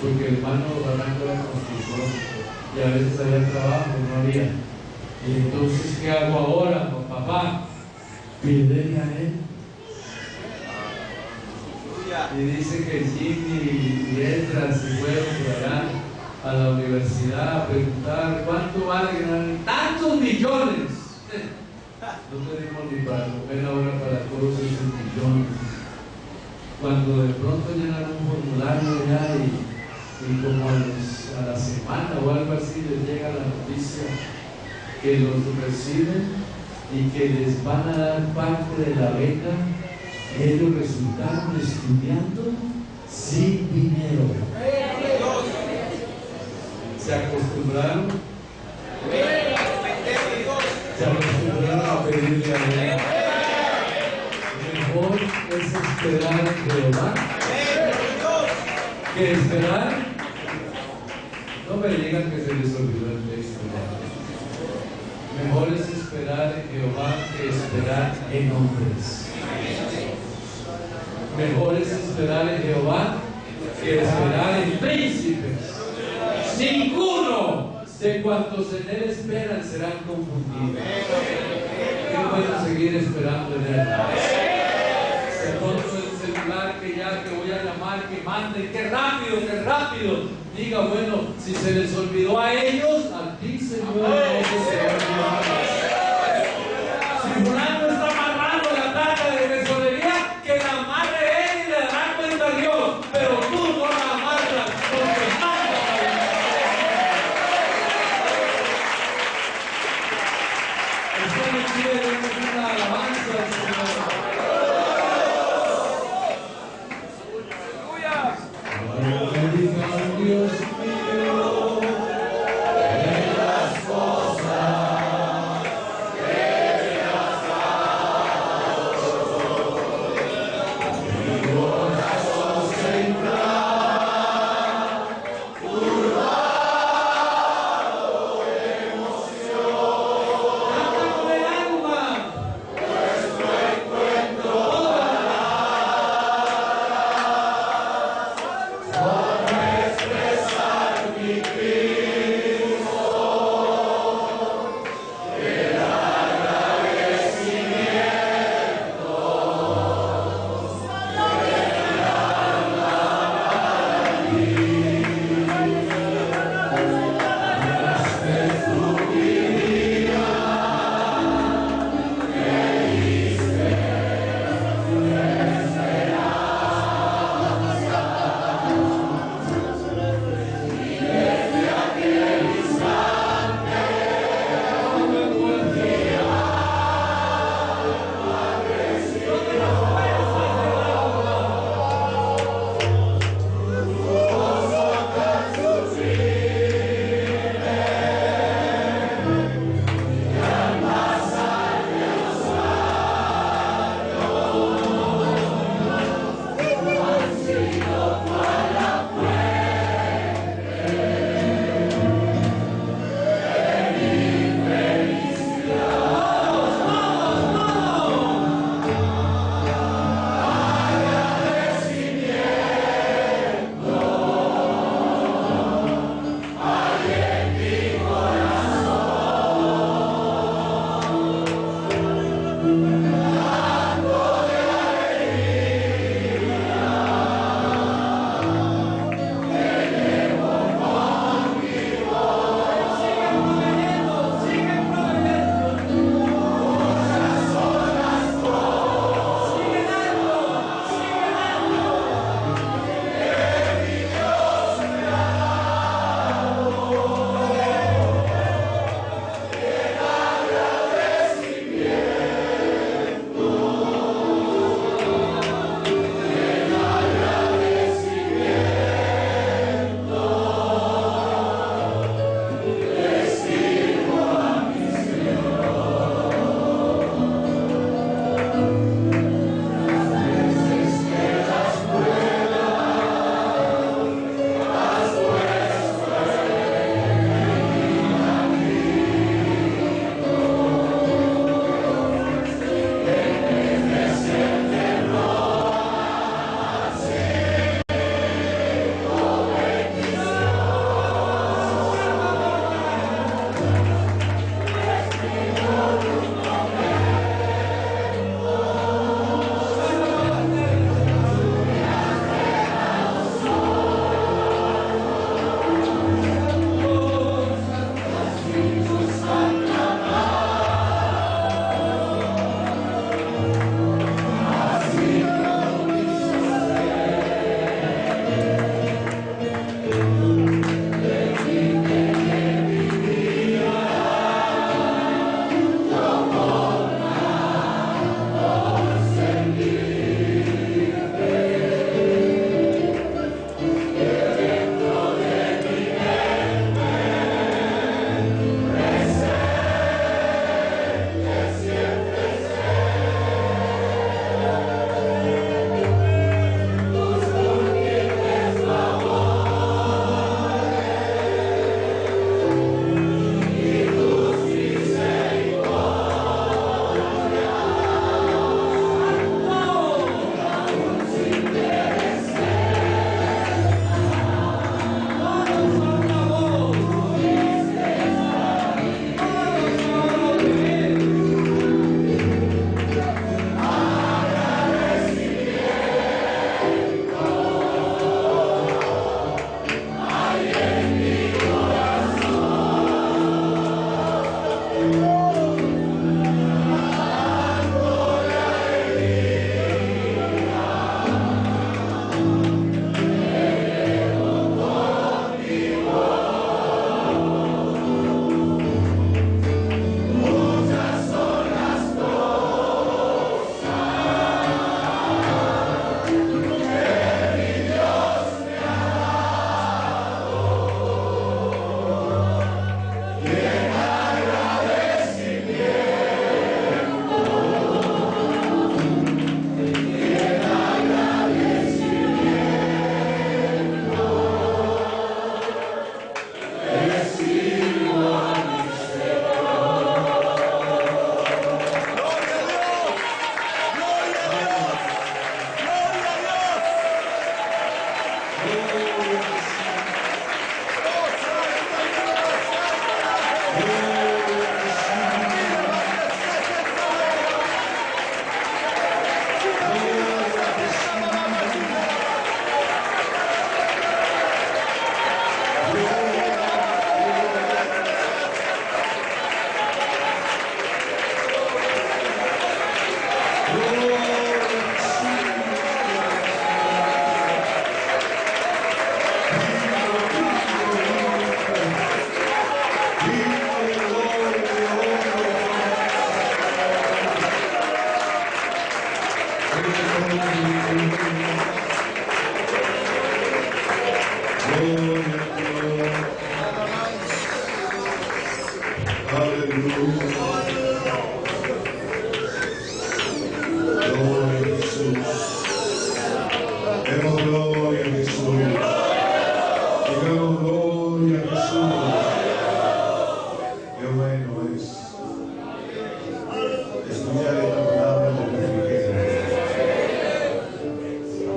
porque el hermano Barranco era constructor y a veces había trabajo, no había. Y entonces, ¿qué hago ahora, papá? Pídele a él. Y dice que Jimmy y Edra se fueron por allá a la universidad a preguntar cuánto vale ganar tantos millones. No tenemos ni para comer ahora para todos esos millones. Cuando de pronto llenan un formulario ya y como a la semana o algo así les llega la noticia que los reciben y que les van a dar parte de la beca, ellos resultaron estudiando sin dinero. Se acostumbraron a pedirle a Dios. Mejor es esperar en Jehová que esperar. No me digan que se les olvidó el texto. Mejor es esperar en Jehová que esperar en hombres. Mejor es esperar en Jehová que esperar en príncipes. Ninguno de cuantos en él esperan serán confundidos. Yo puedo seguir esperando en él. Se pone el celular que ya que voy a llamar, que mande, que rápido, que rápido. Diga, bueno, si se les olvidó a ellos, a ti, Señor, no se te olvidó. Si fulano está amarrando la taca de tesorería, que la amarre él y le dará cuenta a Dios, pero tú no la amarras porque manda a Dios. Usted no quiere una alabanza al Señor. Dios mío, en las cosas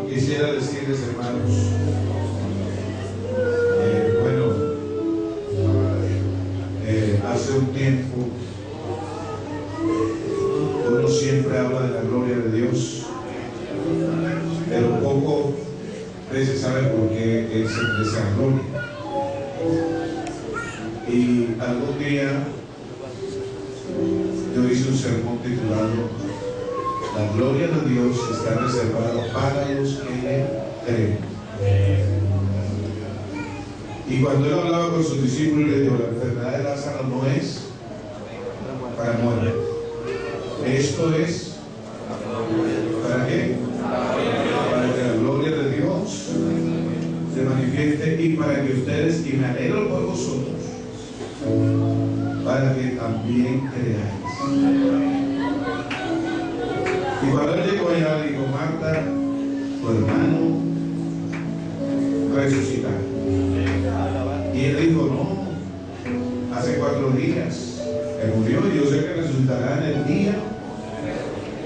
Quisiera decirles, hermanos, hace un tiempo uno siempre habla de la gloria de Dios, pero poco veces sabe por qué es esa gloria. Y algún día yo hice un sermón titulado "La gloria de Dios está reservada para los que creen". Y cuando él hablaba con sus discípulos, le dijo: la enfermedad de Lázaro no es para muerte. Esto es ¿para qué? Para que la gloria de Dios se manifieste y para que ustedes, y me alegro por vosotros, para que también creáis. Y cuando él llegó allá, dijo: Marta, tu hermano resucitará. Y él dijo: no, hace 4 días que murió, y yo sé que resucitará en el día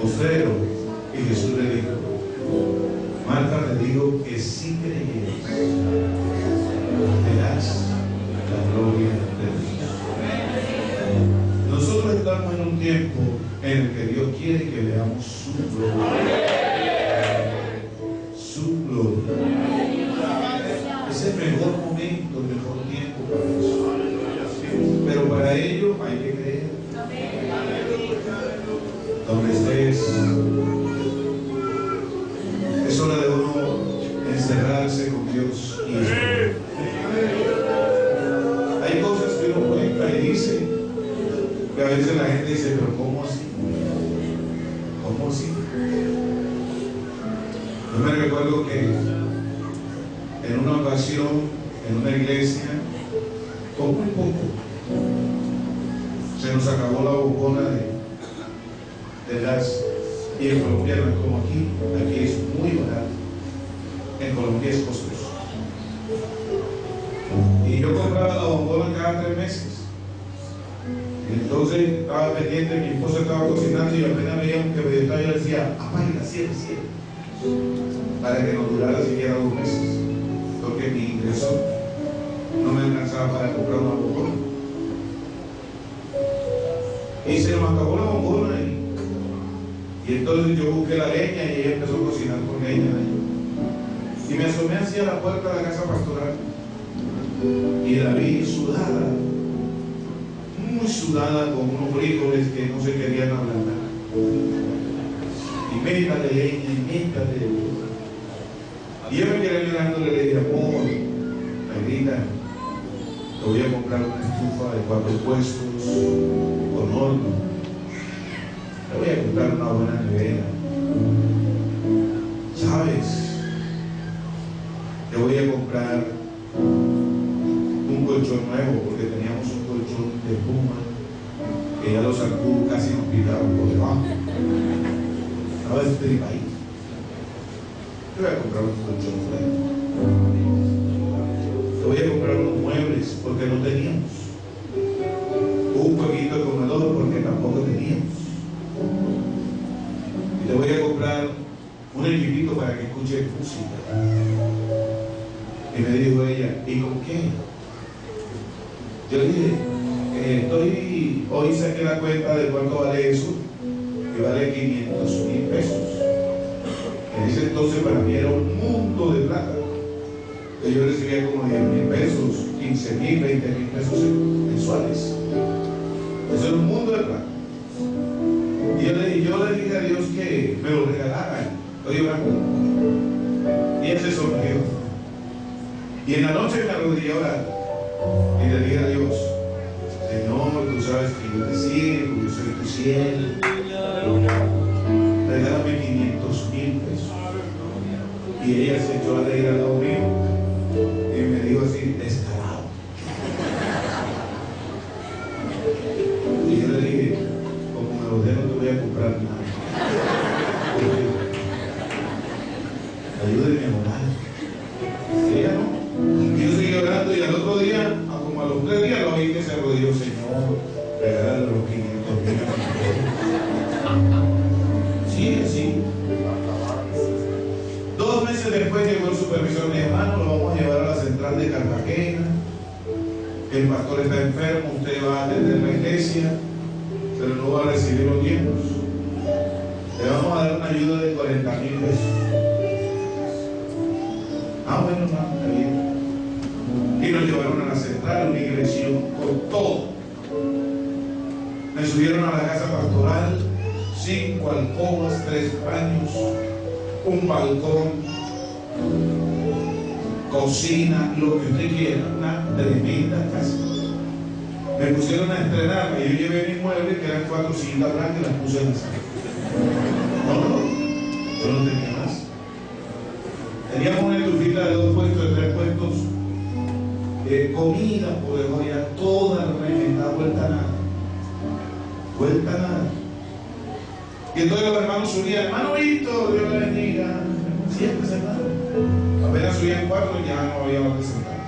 postrero. Y Jesús le dijo: Marta, te digo que si creyeres, verás la gloria de Dios. Nosotros estamos en un tiempo en el que Dios quiere que veamos su gloria. Su gloria. Es el mejor momento, el mejor tiempo para eso. Pero para ello hay que creer. Donde estés, es hora de uno encerrarse con Dios y esperar. Hay cosas que uno cuenta y dice, que a veces la gente dice: pero ¿cómo así? ¿Cómo así? Yo me recuerdo que en una ocasión, en una iglesia, con muy poco, se nos acabó la bombona de gas. Y en Colombia no es como aquí. Aquí es muy barato. En Colombia es costoso. Y yo compraba la bombona cada 3 meses. Y entonces estaba pendiente, mi esposa estaba cocinando y apenas veíamos que veía, yo decía: apáguela, cierre, para que nos durara siquiera 2 meses, porque mi ingreso no me alcanzaba para comprar una bombona. Y se nos acabó la bombona y entonces yo busqué la leña y ella empezó a cocinar con leña. Y me asomé hacia la puerta de la casa pastoral y la vi sudada, muy sudada, con unos frijoles que no se querían ablandar. Y métale leña y métale. Y yo me quedé mirándole y le dije: amor, Negrita, te voy a comprar una estufa de 4 puestos con horno. Te voy a comprar una buena nevera. ¿Sabes? Te voy a comprar un colchón nuevo, porque teníamos un colchón de espuma que ya los zancudos casi nos picaron por debajo. ¿Sabes? Te voy a comprar un colchón nuevo. Te voy a comprar unos muebles, porque no teníamos. Un poquito de comedor, porque tampoco teníamos. Y te voy a comprar un equipito para que escuche música. Y me dijo ella: ¿y con qué? Yo le dije: hoy saqué la cuenta de cuánto vale eso, que vale 500,000 pesos. En ese entonces para mí era un mundo de plata. Yo recibía como 10,000 pesos, 15,000, 20,000 pesos mensuales. Eso era un mundo de plata. Y yo le dije a Dios que me lo regalara. Oye, y él se sonrió. Y en la noche me arrodillé a orar y le dije a Dios: Señor, tú sabes que yo te sirvo, yo soy tu siervo. Regálame 500,000 Y ella se echó a reír al lado mío y me dijo así, descarado. Y yo le dije, como me lo dejo, no te voy a comprar nada. Ayúdenme a orar. Y ella no. Y yo seguí orando y al otro día, como a los 3 días, lo oí que se arrodilló, Señor, regálale los 500,000. Sí, así. 2 meses después llegó el supervisor, mi hermano, lo vamos a llevar a la central de Cartagena. El pastor está enfermo, usted va a atender la iglesia, pero no va a recibir los tiempos. Le vamos a dar una ayuda de 40,000 pesos. Ah, bueno, hermano, está bien. Y nos llevaron a la central, una iglesia, con todo. Me subieron a la casa pastoral, 5 alcobas, 3 baños, un balcón, cocina, lo que usted quiera, una tremenda casa. Me pusieron a estrenarme, yo llevé mis muebles, que eran 4 sillas blancas, y las puse en la sala. No, yo no tenía más. Teníamos una estufita de 2 puestos, de 3 puestos, comida, por debajo ya toda remendada, vuelta a nada. Vuelta a nada. Y entonces los hermanos subían, hermano Víctor, Dios le bendiga. Siempre se hermano. Apenas subían 4, ya no había más que sentar.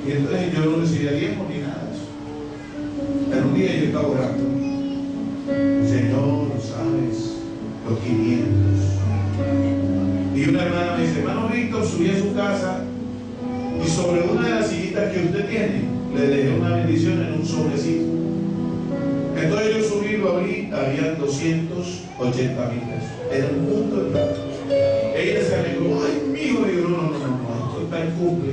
Y entonces yo no recibía tiempo ni nada de eso. Pero un día yo estaba orando. Señor, sabes, los 500. Y una hermana me dice, hermano Víctor, subí a su casa y sobre una de las sillitas que usted tiene, le dejé una bendición en un sobrecito. Entonces yo subí, lo abrí, había 280,000 pesos. Era un punto de plata. Ella se alegró, ay, mijo, le digo, no, esto está en cumple.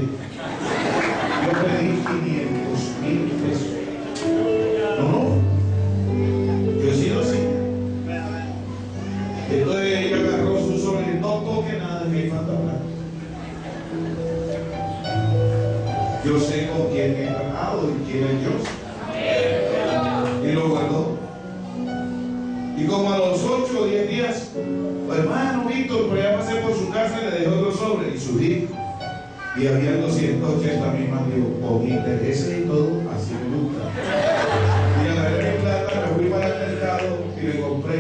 Yo pedí 500,000 pesos. No, yo he sido así. Entonces ella agarró su sobre, no toque nada, que hay falta plata. Yo sé con quién he tratado y quién es Dios. Y lo guardó. Y como a los 8 o 10 días, hermano Víctor, pero ya pasé por su casa y le dejé otro sobre y subí. Y había 280,000 más. Digo, con intereses y todo, así me gusta. Y agarré mi plata, me fui para el mercado y le compré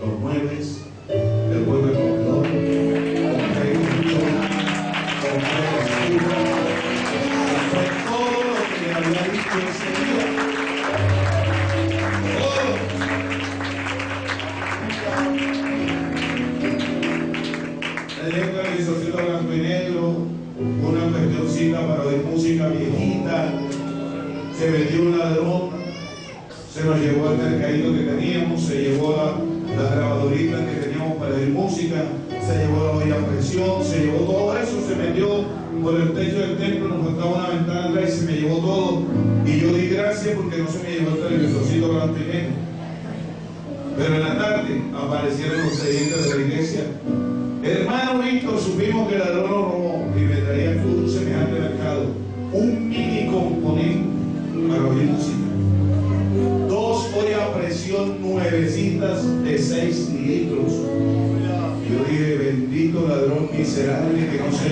los muebles, el mueble de comedor, compré un sillón, compré basura, compré todo lo que le había dicho ese día. Le dejé un televisorcito blanco y negro, una cuestioncita para oír música viejita. Se metió un ladrón, se nos llevó el mercadito que teníamos, se llevó la grabadorita que teníamos para oír música, se llevó la olla a presión, se llevó todo eso, se metió por el techo del templo, nos faltaba una ventana atrás y se me llevó todo. Y yo di gracias porque no se me llevó el televisorcito blanco y negro. Pero en la tarde aparecieron los sedientos de la iglesia. Hermano Víctor, supimos que el ladrón lo robó y me traía un semejante mercado, un mini componente para oír música, 2 ollas a presión nuevecitas de 6 litros. Yo dije, bendito ladrón miserable que no se